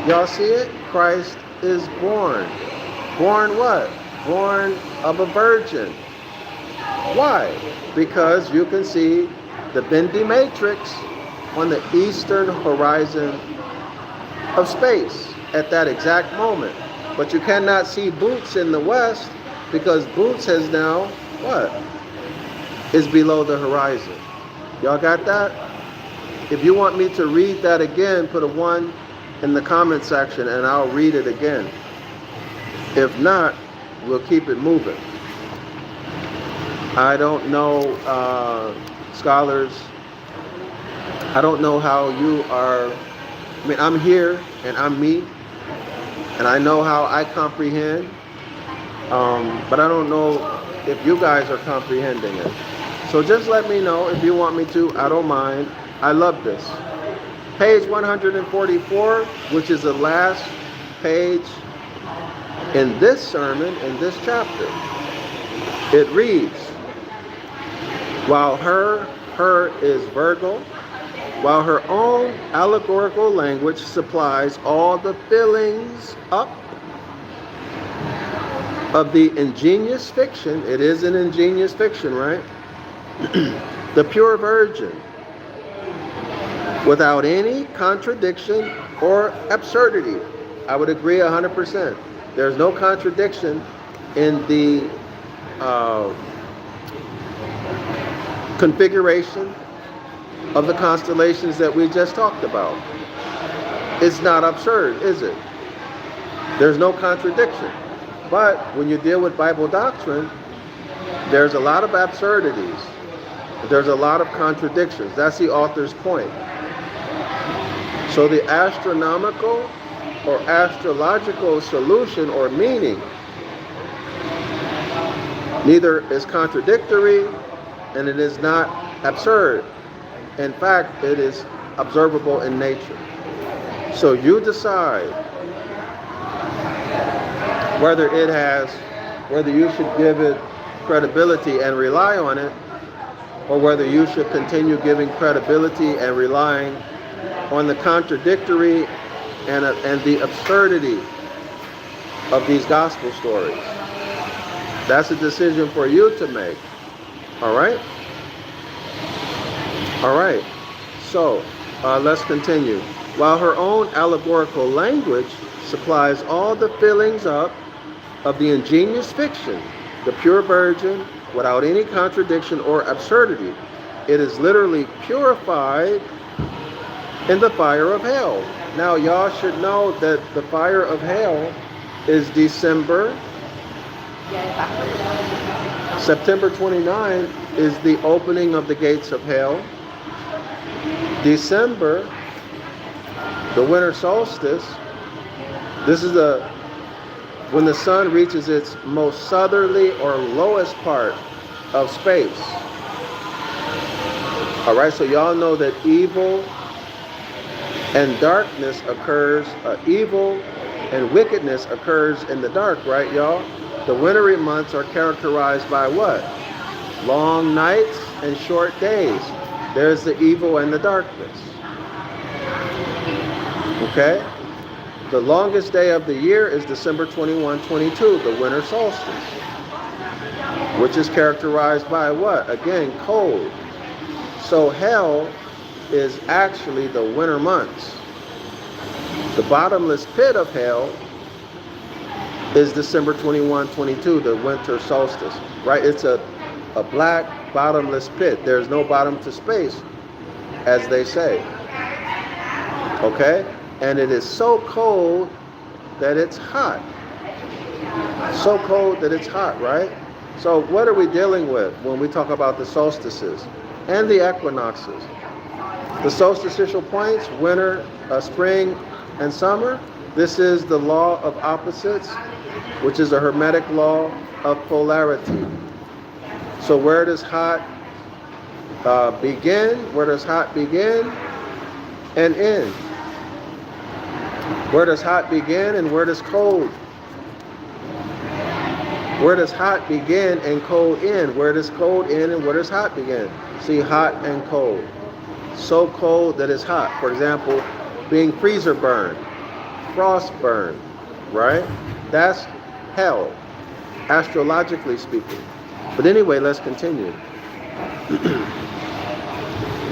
Y'all see it? Christ is born. Born what? Born of a virgin. Why? Because you can see the Bindi matrix on the eastern horizon of space at that exact moment. But you cannot see Boots in the west because Boots has now, what? Is below the horizon. Y'all got that? If you want me to read that again, put a 1 in the comment section and I'll read it again. If not, we'll keep it moving. I don't know, scholars, I don't know how you are. I mean, I'm here and I'm me, and I know how I comprehend, but I don't know if you guys are comprehending it. So just let me know if you want me to. I don't mind. I love this. Page 144, which is the last page in this sermon, in this chapter. It reads, while her is Virgo, while her own allegorical language supplies all the fillings up of the ingenious fiction, it is an ingenious fiction, right? The pure virgin, without any contradiction or absurdity. I would agree 100%. There's no contradiction in the configuration of the constellations that we just talked about. It's not absurd, is it? There's no contradiction. But when you deal with Bible doctrine, there's a lot of absurdities. There's a lot of contradictions. That's the author's point. So the astronomical or astrological solution or meaning neither is contradictory and it is not absurd. In fact, it is observable in nature. So you decide whether you should give it credibility and rely on it, or whether you should continue giving credibility and relying on the contradictory and the absurdity of these gospel stories. That's a decision for you to make. All right? All right. So, let's continue. While her own allegorical language supplies all the fillings up of the ingenious fiction, the pure virgin, without any contradiction or absurdity, it is literally purified in the fire of hell. Now, y'all should know that the fire of hell is September 29 is the opening of the gates of hell. December, the winter solstice, this is when the sun reaches its most southerly or lowest part of space. All right, so y'all know that evil and darkness occurs, evil And wickedness occurs in the dark, right, y'all? The wintry months are characterized by what? Long nights and short days. There's the evil and the darkness. Okay? The longest day of the year is December 21, 22, the winter solstice, which is characterized by what? Again, cold. So hell is actually the winter months. The bottomless pit of hell is December 21, 22, the winter solstice, right? It's a black bottomless pit. There's no bottom to space, as they say. Okay? And it is so cold that it's hot. So cold that it's hot, right? So what are we dealing with when we talk about the solstices and the equinoxes? The solstitial points, winter, spring, and summer. This is the law of opposites, which is a Hermetic law of polarity. So where does hot begin? Where does hot begin and end? Where does hot begin and where does cold? Where does hot begin and cold end? Where does cold end and where does hot begin? See, hot and cold. So cold that it's hot. For example, being freezer burned, frost burned, right? That's hell, astrologically speaking. But anyway, let's continue.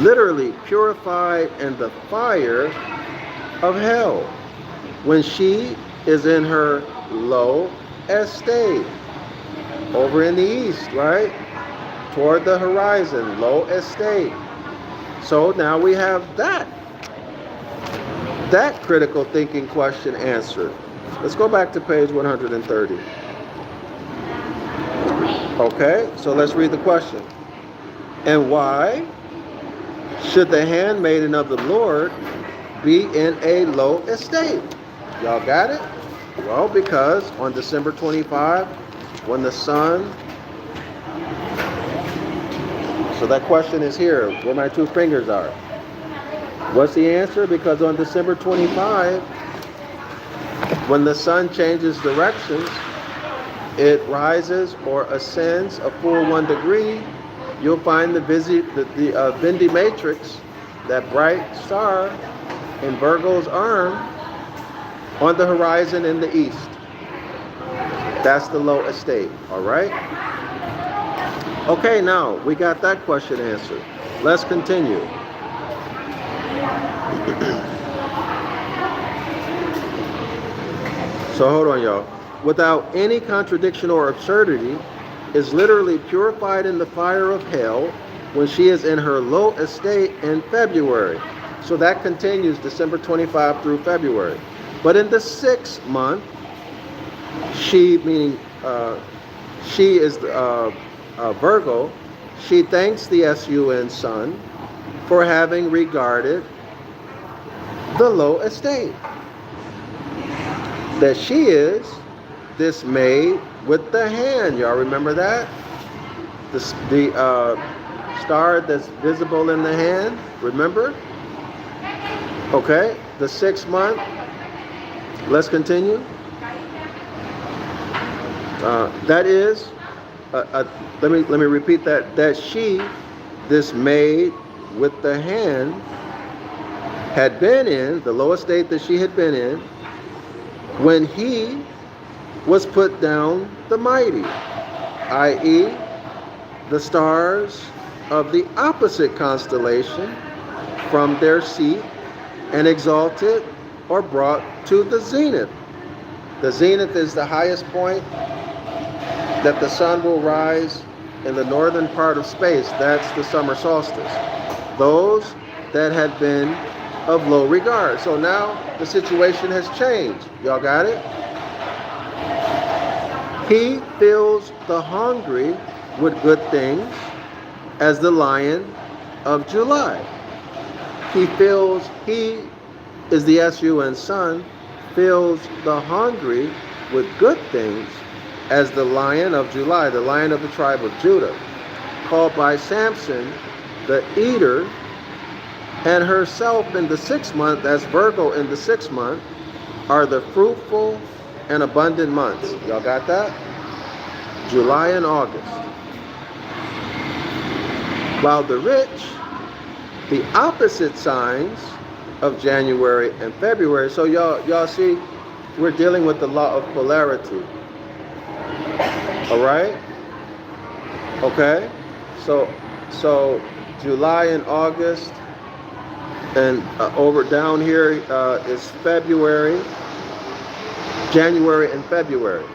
Literally purified in the fire of hell when she is in her low estate. Over in the east, right? Toward the horizon, low estate. So now we have that critical thinking question answered. Let's go back to page 130. Okay, so let's read the question. And why should the handmaiden of the Lord be in a low estate? Y'all got it? Well, because on December 25, when the sun... So that question is here, where my two fingers are. What's the answer? Because on December 25, when the sun changes directions, it rises or ascends a full 1 degree, you'll find the Vindi matrix, that bright star in Virgo's arm, on the horizon in the east. That's the low estate, all right? Okay, now we got that question answered. Let's continue. So hold on, y'all. Without any contradiction or absurdity, is literally purified in the fire of hell when she is in her low estate in February. So that continues December 25 through February. But in the 6th month, she, meaning she is Virgo, she thanks the sun sun for having regarded the low estate, that she is dismayed with the hand. Y'all remember that? The star that's visible in the hand, remember? Okay, the 6th month. Let's continue. That is, let me repeat that. That she, dismayed with the hand, had been in the low estate that she had been in when he was put down the mighty, i.e., the stars of the opposite constellation, from their seat and exalted or brought to the zenith. The zenith is the highest point that the sun will rise in the northern part of space. That's the summer solstice. Those that had been of low regard. So now the situation has changed. Y'all got it? He fills the hungry with good things as the lion of July. He is the sun, fills the hungry with good things as the lion of July, the lion of the tribe of Judah, called by Samson the eater, and herself in the 6th month, that's Virgo in the 6th month, are the fruitful and abundant months. Y'all got that? July and August. While the rich, the opposite signs of January and February. So y'all see, we're dealing with the law of polarity. All right? Okay? So July and August, and over down here is February, January and February.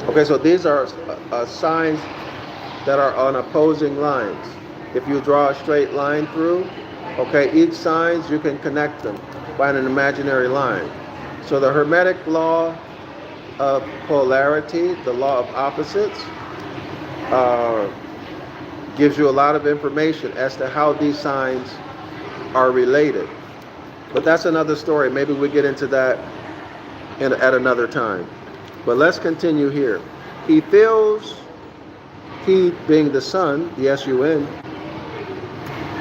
Okay, so these are signs that are on opposing lines. If you draw a straight line through, okay, each signs you can connect them by an imaginary line. So the Hermetic law of polarity, the law of opposites, gives you a lot of information as to how these signs are related. But that's another story. Maybe we get into that at another time. But let's continue here. He being the sun, the S-U-N,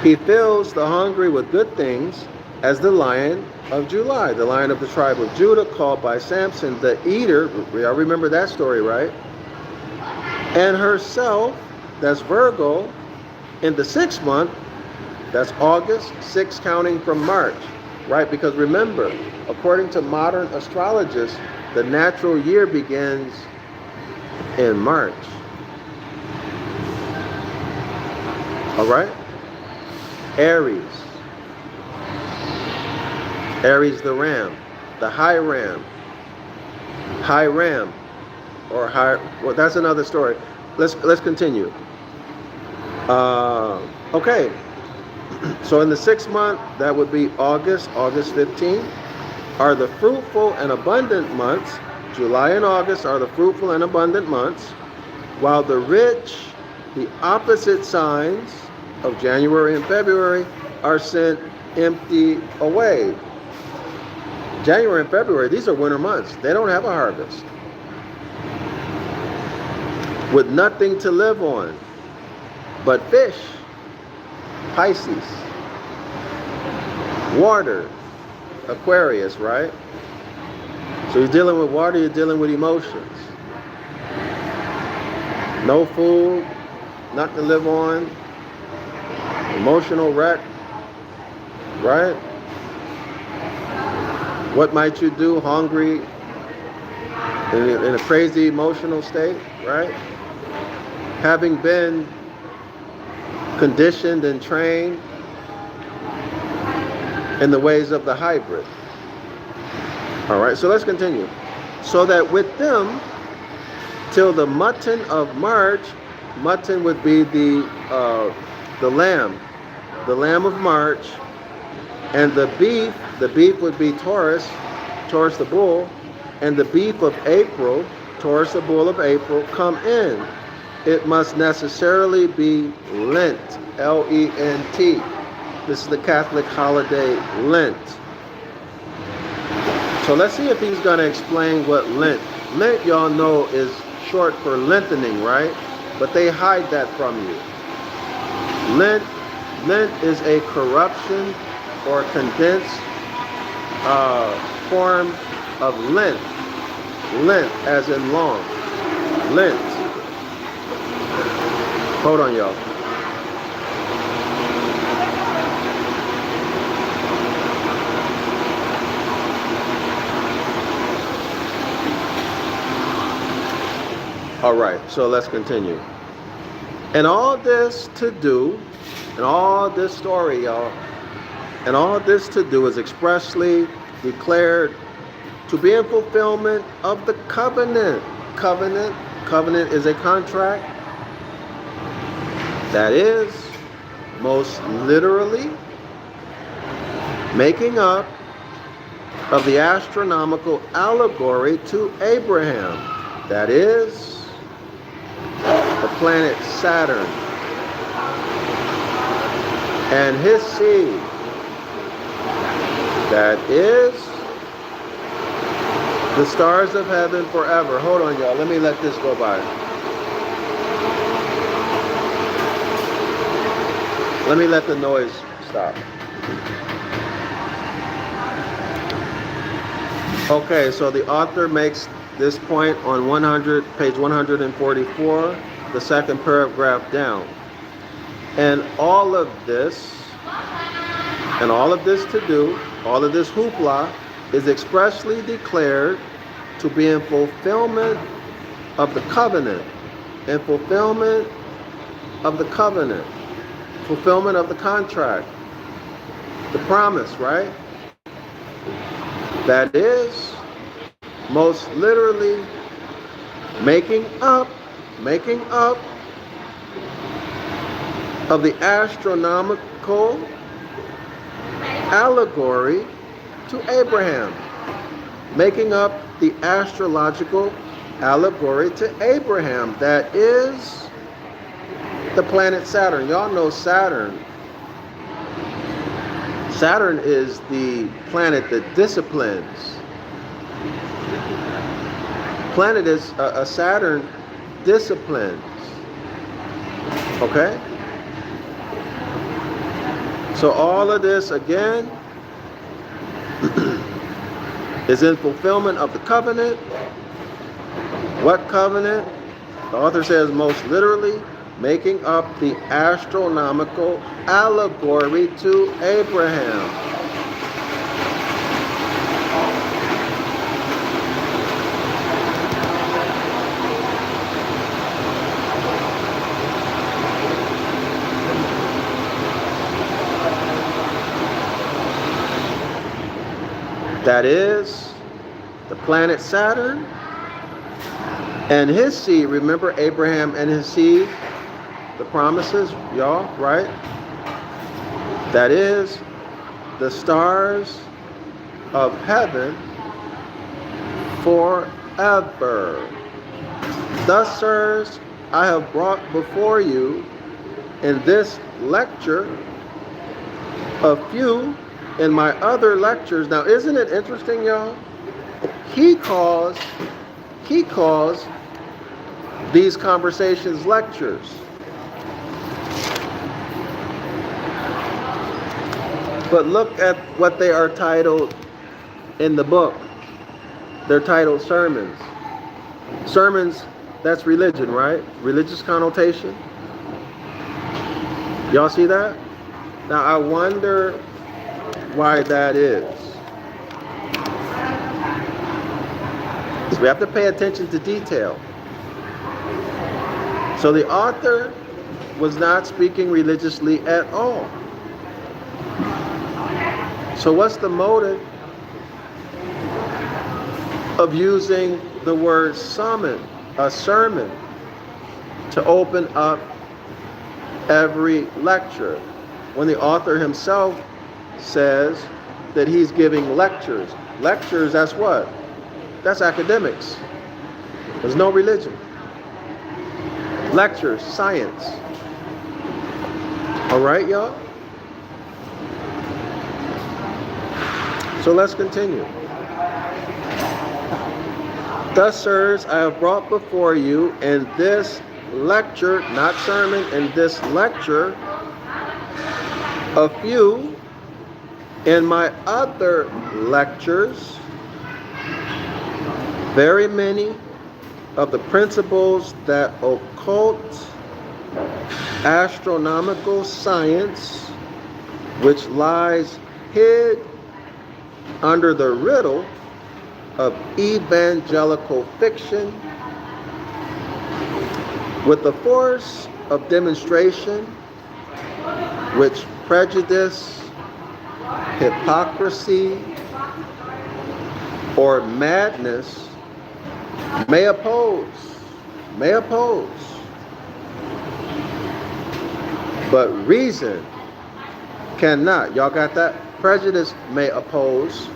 he fills the hungry with good things, as the lion of July, the lion of the tribe of Judah, called by Samson the eater. I remember that story, right? And herself, that's Virgo, in the 6th month, that's August, 6 counting from March, right? Because remember, according to modern astrologists, the natural year begins in March. All right? Aries the ram, the high ram, or high. Well, that's another story. Let's continue. Okay. So in the 6th month, that would be August 15th, are the fruitful and abundant months. July and August are the fruitful and abundant months, while the rich, the opposite signs of January and February, are sent empty away. January and February, these are winter months. They don't have a harvest. With nothing to live on but fish, Pisces, water, Aquarius, right? So you're dealing with water, you're dealing with emotions. No food, nothing to live on, emotional wreck, right? What might you do? Hungry, in a crazy emotional state, right? Having been conditioned and trained in the ways of the hybrid. All right, so let's continue. So that with them, till the mutton of March, mutton would be the lamb of March, and the beef would be Taurus the bull, and the beef of April, Taurus the bull of April, come in. It must necessarily be Lent, L-E-N-T. This is the Catholic holiday, Lent. So let's see if he's going to explain what Lent. Lent, y'all know, is short for lengthening, right? But they hide that from you. Lent is a corruption or condensed form of Lent. Lent, as in long. Lent. Hold on, y'all. All right, so let's continue. And all this to do, and all this story, y'all, and all this to do is expressly declared to be in fulfillment of the covenant. Covenant is a contract. That is, most literally, making up of the astronomical allegory to Abraham. That is, the planet Saturn and his seed. That is, the stars of heaven forever. Hold on, y'all. Let me let this go by. Let me let the noise stop. Okay, so the author makes this point on page 144, the second paragraph down. And all of this to do, all of this hoopla, is expressly declared to be in fulfillment of the covenant, in fulfillment of the covenant, fulfillment of the contract, the promise, right? That is, most literally, making up of the astronomical allegory to Abraham. Making up the astrological allegory to Abraham. That is the planet Saturn. Y'all know Saturn. Saturn is the planet that disciplines. Planet is a Saturn disciplines. Okay? So all of this again is in fulfillment of the covenant. What covenant? The author says most literally, making up the astronomical allegory to Abraham. That is the planet Saturn and his seed. Remember Abraham and his seed, the promises, y'all, right? That is the stars of heaven forever. Thus, sirs, I have brought before you in this lecture a few in my other lectures. Now, isn't it interesting, y'all? He calls these conversations lectures. But look at what they are titled in the book. They're titled sermons. Sermons, that's religion, right? Religious connotation. Y'all see that? Now, I wonder why that is. So we have to pay attention to detail. So the author was not speaking religiously at all. So what's the motive of using the word sermon, a sermon, to open up every lecture, when the author himself says that he's giving lectures? Lectures, that's what? That's academics. There's no religion. Lectures, science. All right, y'all? So let's continue. Thus, sirs, I have brought before you in this lecture, not sermon, in this lecture, a few in my other lectures, very many of the principles that occult astronomical science, which lies hid under the riddle of evangelical fiction, with the force of demonstration which prejudice, hypocrisy, or madness may oppose, but reason cannot. Y'all got that? Prejudice may oppose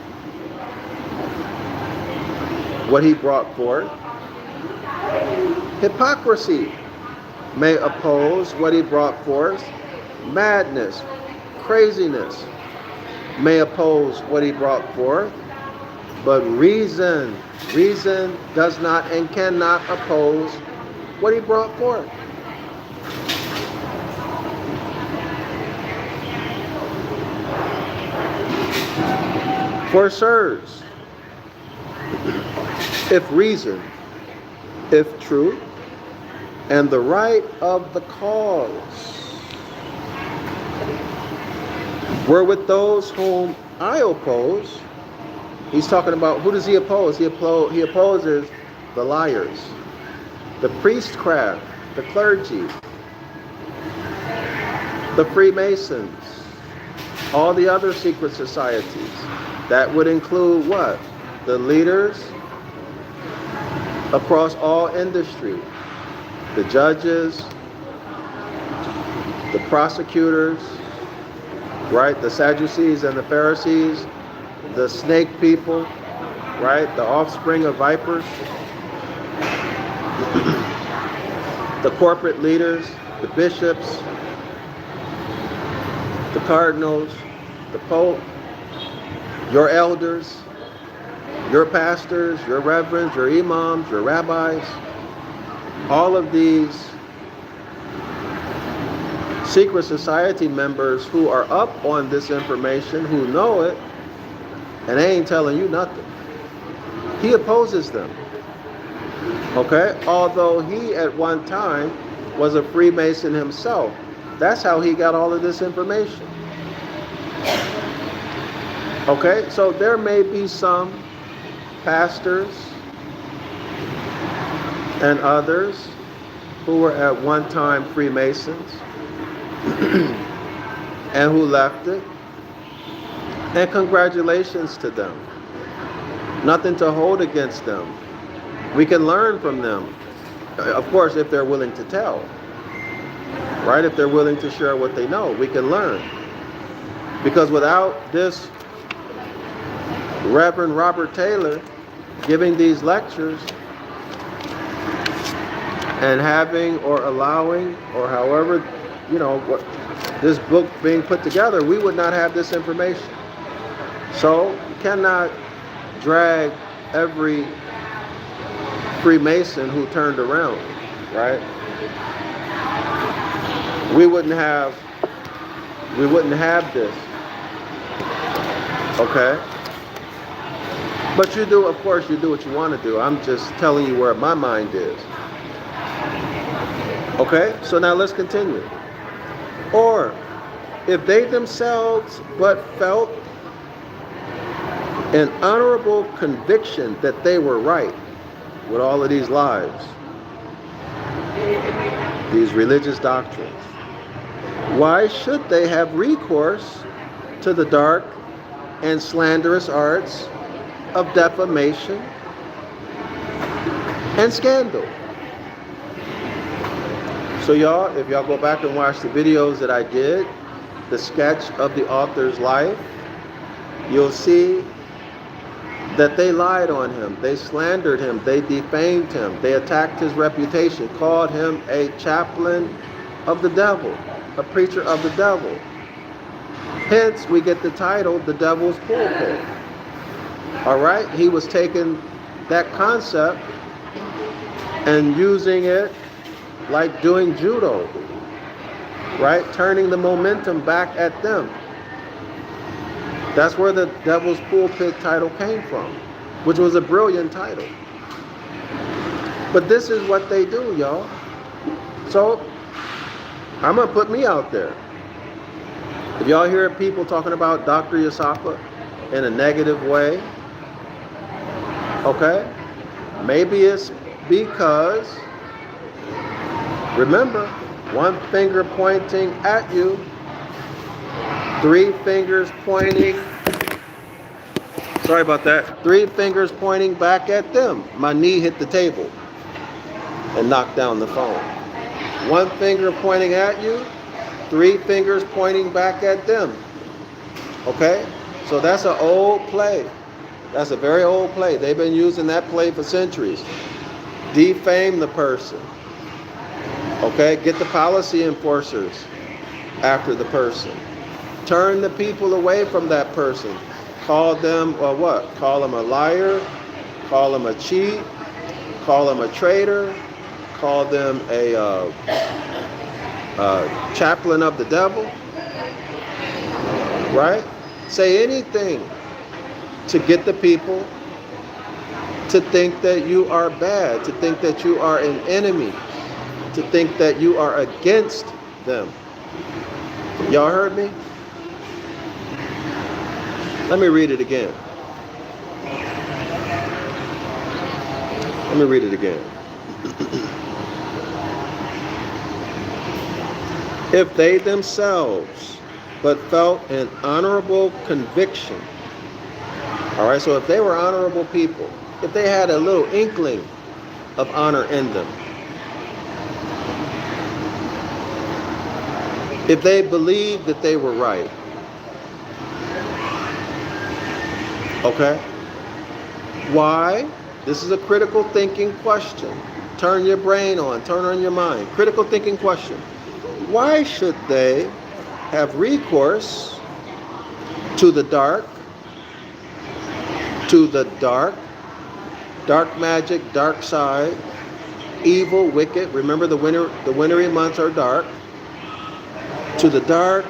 what he brought forth. Hypocrisy may oppose what he brought forth. Madness, craziness may oppose what he brought forth. But reason does not and cannot oppose what he brought forth. For sirs, if reason, if truth, and the right of the cause were with those whom I oppose. He's talking about, who does he oppose? He opposes the liars, the priestcraft, the clergy, the Freemasons, all the other secret societies. That would include what? The leaders across all industry, the judges, the prosecutors, right? The Sadducees and the Pharisees, the snake people, right? The offspring of vipers, the corporate leaders, the bishops, the cardinals, the pope, your elders, your pastors, your reverends, your imams, your rabbis, all of these secret society members who are up on this information, who know it, and they ain't telling you nothing. He opposes them. Okay? Although he at one time was a Freemason himself. That's how he got all of this information. Okay? So there may be some pastors and others who were at one time Freemasons and who left it. And congratulations to them. Nothing to hold against them. We can learn from them. Of course, if they're willing to tell. Right? If they're willing to share what they know, we can learn. Because without this Reverend Robert Taylor giving these lectures and having or allowing or however, what this book being put together, we would not have this information. So you cannot drag every Freemason who turned around, right? We wouldn't have this. Okay? But you do, of course, you do what you want to do. I'm just telling you where my mind is. Okay? So now let's continue. Or, if they themselves but felt an honorable conviction that they were right with all of these lies, these religious doctrines, why should they have recourse to the dark and slanderous arts of defamation and scandal? So y'all, if y'all go back and watch the videos that I did, the sketch of the author's life, you'll see that they lied on him, they slandered him, they defamed him, they attacked his reputation, called him a chaplain of the devil, a preacher of the devil. Hence, we get the title, The Devil's Pulpit. All right? He was taking that concept and using it like doing judo, right? Turning the momentum back at them. That's where the Devil's Pulpit title came from, which was a brilliant title. But this is what they do, y'all. So, I'm going to put me out there. If y'all hear people talking about Dr. Yasapa in a negative way, okay, maybe it's because, remember, one finger pointing at you, three fingers pointing, sorry about that, three fingers pointing back at them. My knee hit the table and knocked down the phone. One finger pointing at you, three fingers pointing back at them. Okay? So that's an old play. That's a very old play. They've been using that play for centuries. Defame the person. Okay? Get the policy enforcers after the person. Turn the people away from that person. Call them, or what? Call them a liar. Call them a cheat. Call them a traitor. Call them a chaplain of the devil. Right? Say anything to get the people to think that you are bad, to think that you are an enemy, to think that you are against them. Y'all heard me? Let me read it again. Let me read it again. If they themselves but felt an honorable conviction. All right, so if they were honorable people, if they had a little inkling of honor in them, if they believed that they were right, okay? Why? This is a critical thinking question. Turn your brain on, turn on your mind. Critical thinking question. Why should they have recourse to the dark, dark magic, dark side, evil, wicked? Remember the wintry months are dark. To the dark,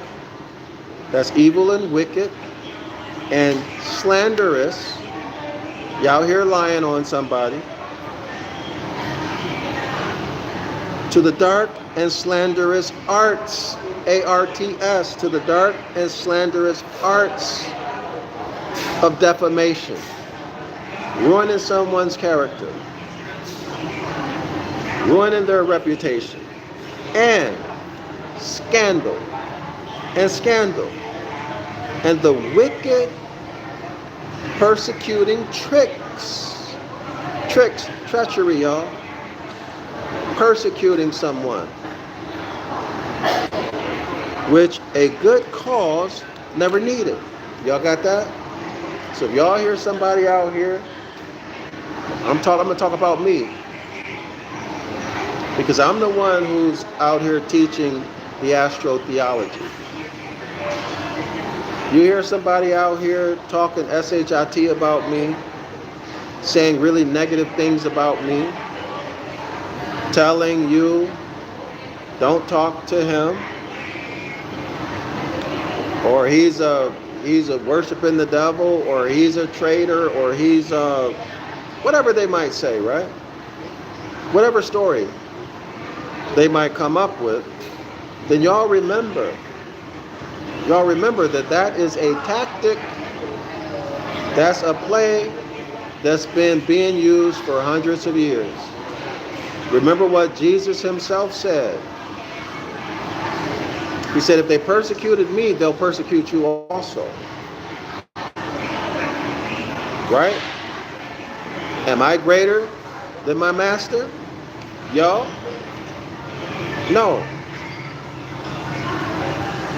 that's evil and wicked and slanderous. Y'all here lying on somebody. To the dark and slanderous arts, A-R-T-S, to the dark and slanderous arts of defamation, ruining someone's character, ruining their reputation, and scandal, and the wicked persecuting treachery, y'all. Persecuting someone, which a good cause never needed. Y'all got that? So if y'all hear somebody out here, I'm gonna talk about me, because I'm the one who's out here teaching the astrotheology. You hear somebody out here talking Escheat about me, saying really negative things about me, telling you, don't talk to him, or he's a worshiping the devil, or he's a traitor, or he's whatever they might say, right? Whatever story they might come up with, then y'all remember that that is a tactic, that's a play that's been being used for hundreds of years. Remember what Jesus himself said. He said, if they persecuted me, they'll persecute you also. Right? Am I greater than my master? Y'all? No.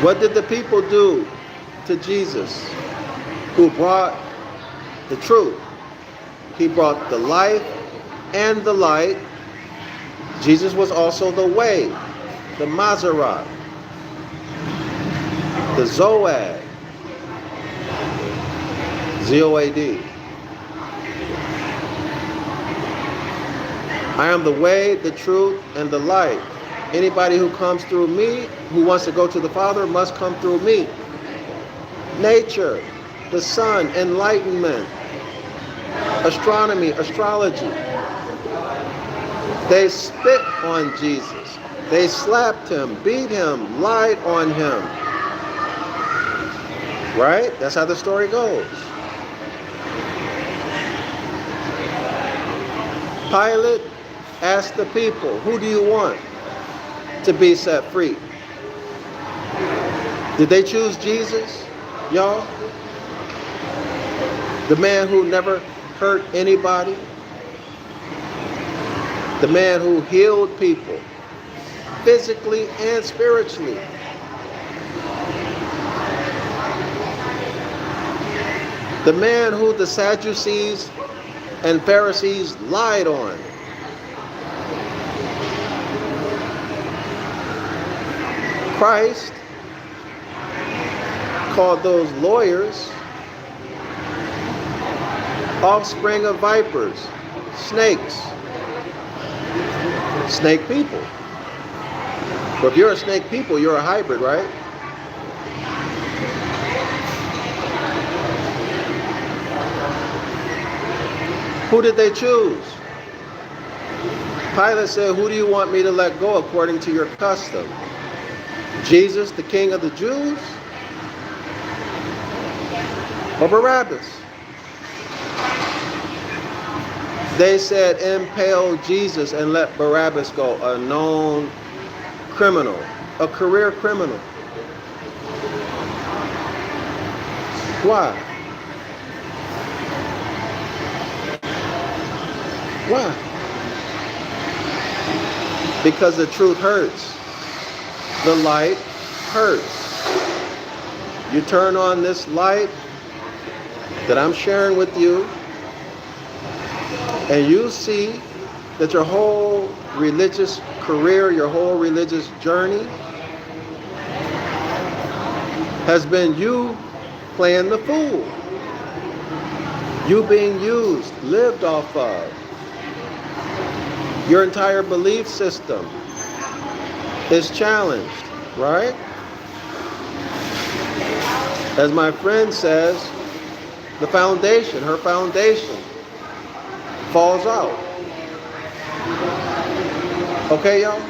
What did the people do to Jesus, who brought the truth? He brought the life and the light. Jesus was also the way, the Maserat, the Zoad, Z-O-A-D. I am the way, the truth, and the light. Anybody who comes through me, who wants to go to the Father, must come through me. Nature, the sun, enlightenment, astronomy, astrology. They spit on Jesus. They slapped him, beat him, lied on him. Right? That's how the story goes. Pilate asked the people, who do you want to be set free? Did they choose Jesus, y'all? The man who never hurt anybody? The man who healed people physically and spiritually. The man who the Sadducees and Pharisees lied on. Christ called those lawyers offspring of vipers, snakes. Snake people. But if you're a snake people, you're a hybrid, right? Who did they choose? Pilate said, who do you want me to let go according to your custom? Jesus, the King of the Jews? Or Barabbas? They said, impale Jesus and let Barabbas go, a known criminal, a career criminal. Why? Why? Because the truth hurts. The light hurts. You turn on this light that I'm sharing with you, and you see that your whole religious career, your whole religious journey has been you playing the fool. You being used, lived off of. Your entire belief system is challenged, right? As my friend says, the foundation, her foundation falls out. Okay, y'all?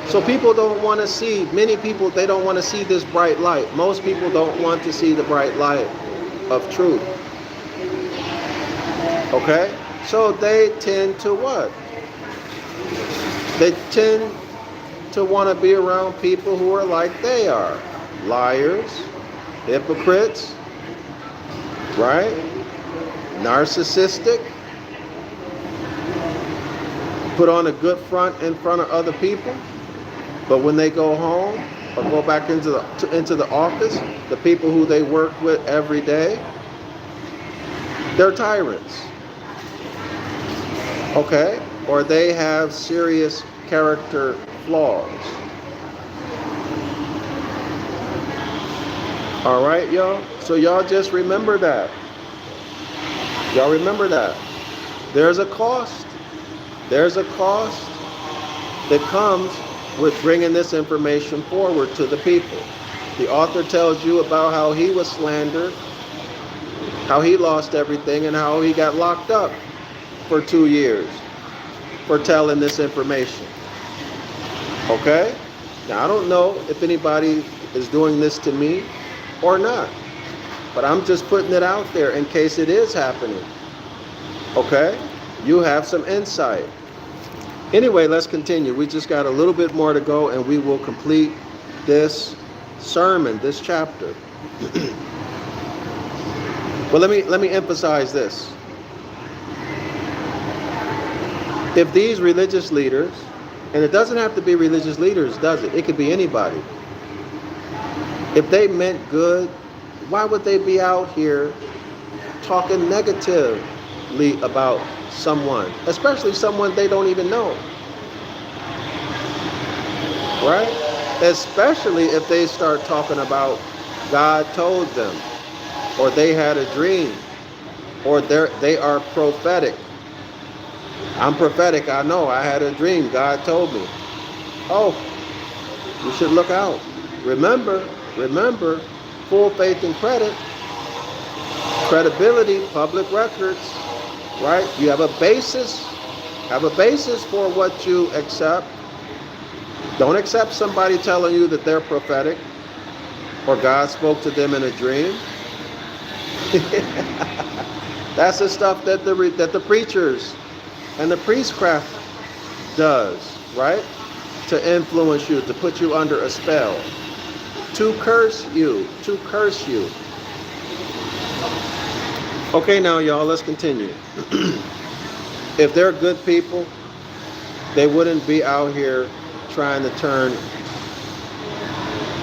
So people don't want to see, many people, they don't want to see this bright light. Most people don't want to see the bright light of truth. Okay? So they tend to what? They tend to want to be around people who are like they are. Liars, hypocrites, right? Narcissistic. Put on a good front in front of other people. But when they go home or go back into the office, the people who they work with every day, they're tyrants. Okay? Or they have serious character flaws. All right, y'all? So y'all just remember that. Y'all remember that. There's a cost. There's a cost that comes with bringing this information forward to the people. The author tells you about how he was slandered, how he lost everything, and how he got locked up for 2 years for telling this information. Okay? Now, I don't know if anybody is doing this to me or not, but I'm just putting it out there in case it is happening. Okay? You have some insight. Anyway, let's continue. We just got a little bit more to go, and we will complete this sermon, this chapter. Well, let me emphasize this. If these religious leaders, and it doesn't have to be religious leaders, does it? It could be anybody. If they meant good, why would they be out here talking negatively about someone, especially someone they don't even know? Right? Especially if they start talking about God told them, or they had a dream, or they are prophetic. I'm prophetic, I know, I had a dream, God told me. Oh, you should look out. Remember, full faith and credit, credibility, public records, right? You have a basis for what you accept. Don't accept somebody telling you that they're prophetic or God spoke to them in a dream. That's the stuff that the preachers and the priestcraft does, right? To influence you, to put you under a spell, to curse you. Okay, now y'all, let's continue. If they're good people, they wouldn't be out here trying to turn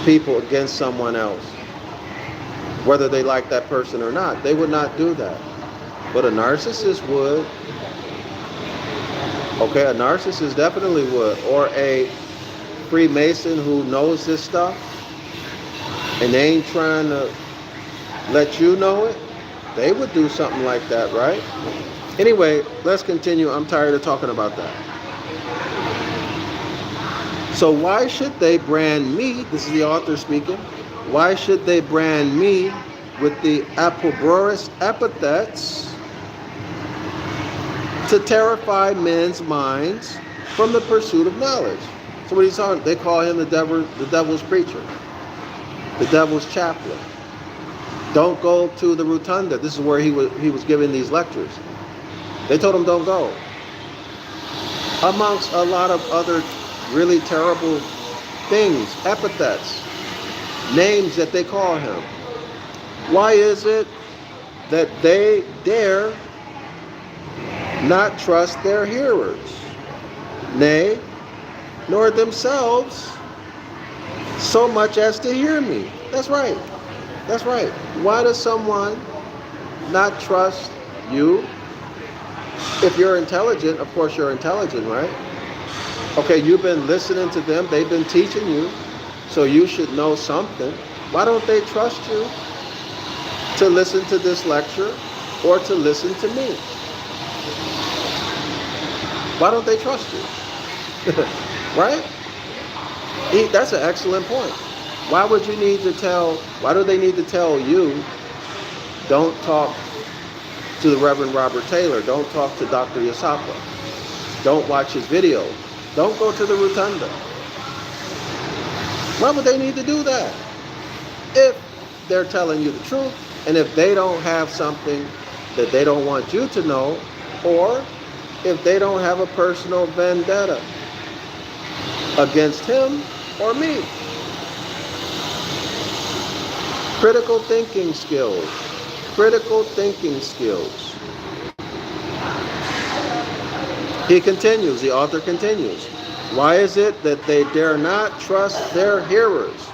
people against someone else, whether they like that person or not. They would not do that. But a narcissist would. Okay, a narcissist definitely would. Or a Freemason who knows this stuff and they ain't trying to let you know it. They would do something like that, right? Anyway, let's continue. I'm tired of talking about that. So why should they brand me? This is the author speaking. Why should they brand me with the opprobrious epithets to terrify men's minds from the pursuit of knowledge. So what he's talking, they call him the devil's preacher, the devil's chaplain. Don't go to the rotunda. This is where he was giving these lectures. They told him don't go. Amongst a lot of other really terrible things, epithets, names that they call him. Why is it that they dare not trust their hearers? Nay, nor themselves so much as to hear me. That's right. That's right. Why does someone not trust you? If you're intelligent, of course you're intelligent, right? Okay, you've been listening to them. They've been teaching you. So you should know something. Why don't they trust you to listen to this lecture or to listen to me? Why don't they trust you? Right? That's an excellent point. Why do they need to tell you, don't talk to the Reverend Robert Taylor, don't talk to Dr. Yasapa, don't watch his videos, don't go to the rotunda? Why would they need to do that? If they're telling you the truth, and if they don't have something that they don't want you to know, or if they don't have a personal vendetta against him or me. Critical thinking skills. Critical thinking skills. He continues, the author continues. Why is it that they dare not trust their hearers?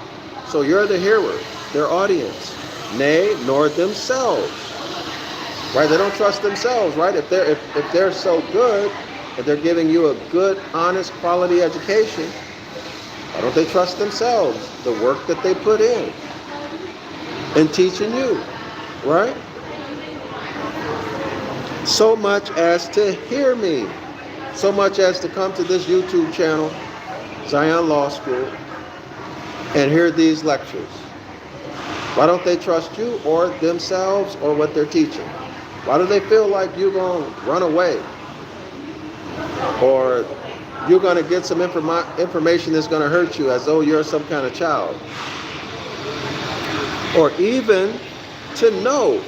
So you're the hearer, their audience. Nay, nor themselves. Right? They don't trust themselves, right? If they're so good, if they're giving you a good, honest, quality education, why don't they trust themselves, the work that they put in teaching you, right? So much as to hear me, so much as to come to this YouTube channel, Zion Law School, and hear these lectures. Why don't they trust you or themselves or what they're teaching? Why do they feel like you're going to run away? Or you're going to get some information that's going to hurt you as though you're some kind of child? Or even to know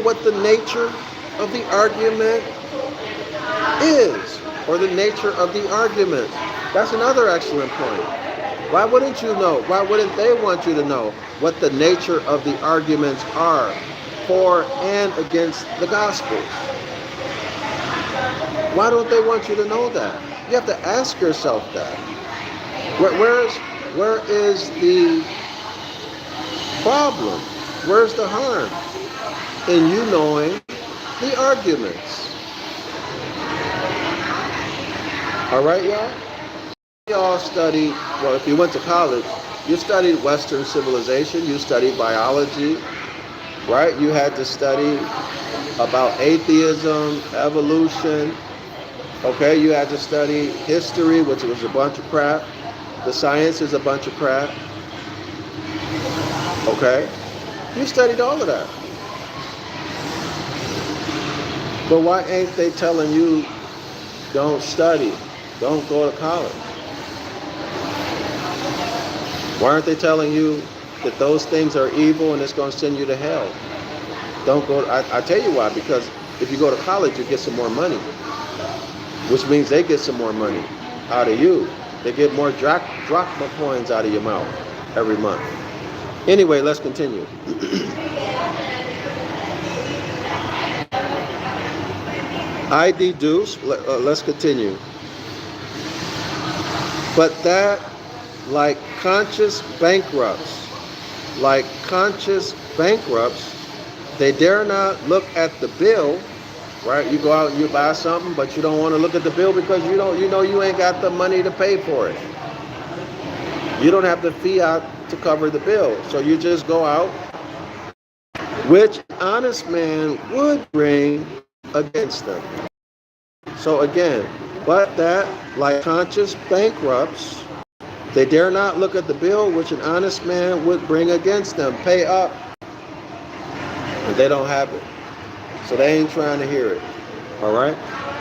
what the nature of the argument is, or the nature of the argument. That's another excellent point. Why wouldn't you know? Why wouldn't they want you to know what the nature of the arguments are for and against the gospel? Why don't they want you to know that? You have to ask yourself that. Where is the problem? Where's the harm in you knowing the arguments? All right, y'all? Y'all studied, well, if you went to college, you studied Western civilization, you studied biology, right? You had to study about atheism, evolution, okay? You had to study history, which was a bunch of crap. The science is a bunch of crap. Okay? You studied all of that. But why ain't they telling you, don't study, don't go to college? Why aren't they telling you that those things are evil and it's going to send you to hell? Don't go. I tell you why. Because if you go to college, you get some more money, which means they get some more money out of you. They get more drachma coins out of your mouth every month. Anyway, let's continue. I deduce, let's continue. But that, like conscious bankrupts, they dare not look at the bill, right? You go out and you buy something, but you don't want to look at the bill because you know you ain't got the money to pay for it. You don't have the fiat to cover the bill. So you just go out, which honest man would bring against them. So again, but that, like conscious bankrupts, they dare not look at the bill which an honest man would bring against them. Pay up. And they don't have it. So they ain't trying to hear it. All right.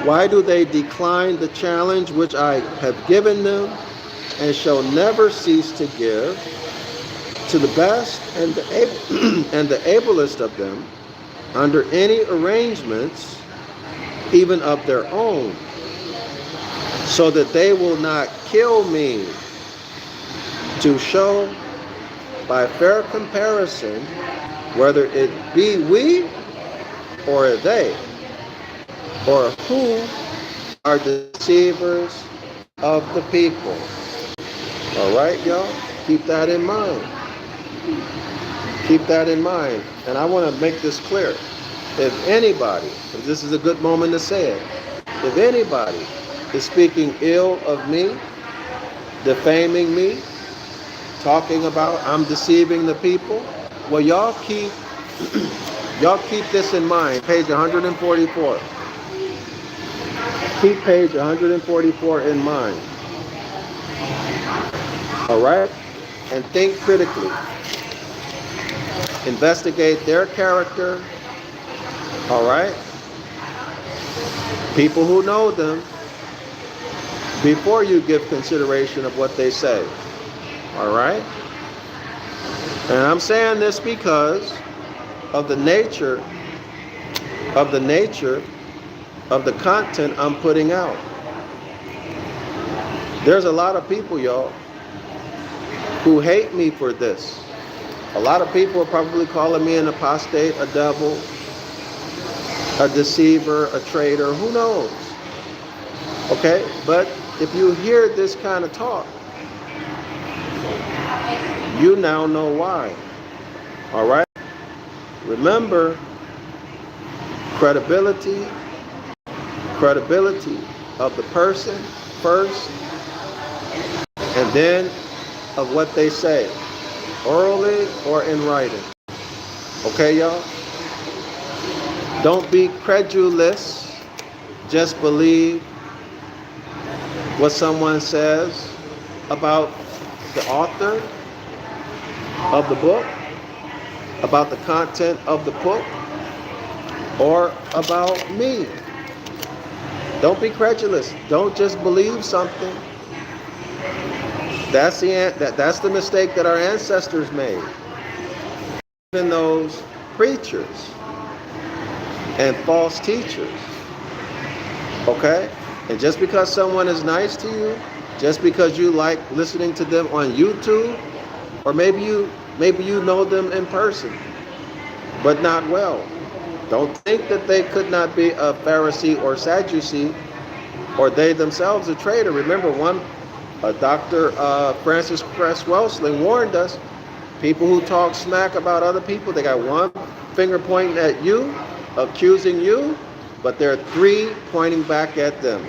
Why do they decline the challenge which I have given them and shall never cease to give to the best and and the ablest of them under any arrangements, even of their own, so that they will not kill me, to show by fair comparison whether it be we or they, or who are deceivers of the people. All right, y'all? Keep that in mind. Keep that in mind. And I want to make this clear. If anybody, and this is a good moment to say it, if anybody is speaking ill of me, defaming me, talking about I'm deceiving the people, well, y'all keep this in mind. Page 144. Keep page 144 in mind. All right? And think critically. Investigate their character. All right? People who know them before you give consideration of what they say. All right? And I'm saying this because of the nature of the content I'm putting out. There's a lot of people, y'all, who hate me for this. A lot of people are probably calling me an apostate, a devil, a deceiver, a traitor, who knows? Okay? But if you hear this kind of talk, you now know why. All right? Remember, credibility of the person first, and then of what they say, orally or in writing. Okay, y'all? Don't be credulous. Just believe what someone says about the author of the book, about the content of the book, or about me. Don't be credulous. Don't just believe something. That's the mistake that our ancestors made. Even those preachers and false teachers. Okay? And just because someone is nice to you, just because you like listening to them on YouTube, or maybe you know them in person, but not well. Don't think that they could not be a Pharisee or Sadducee, or they themselves a traitor. Remember, Dr. Francis Cress Welsling warned us, people who talk smack about other people, they got one finger pointing at you, accusing you, but there are three pointing back at them.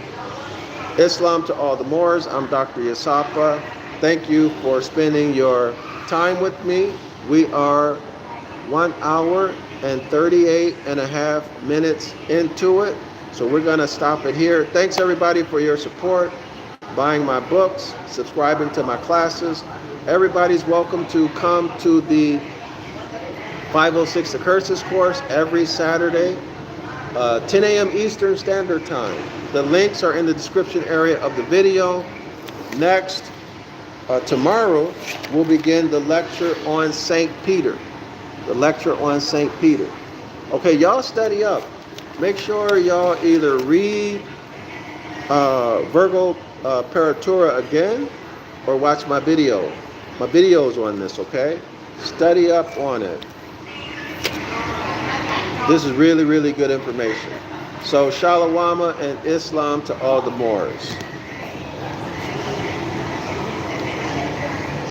Islam to all the Moors. I'm Dr. Yasapa. Thank you for spending your time with me. We are 1 hour and 38 and a half minutes into it. So we're going to stop it here. Thanks everybody for your support, buying my books, subscribing to my classes. Everybody's welcome to come to the 506 The Curses course every Saturday, 10 a.m. Eastern Standard Time. The links are in the description area of the video. Next, tomorrow, we'll begin the lecture on St. Peter. The lecture on St. Peter. Okay, y'all study up. Make sure y'all either read Virgo Paratura again or watch my video. My videos on this, okay? Study up on it. This is really, really good information. So, Shalawama and Islam to all the Moors.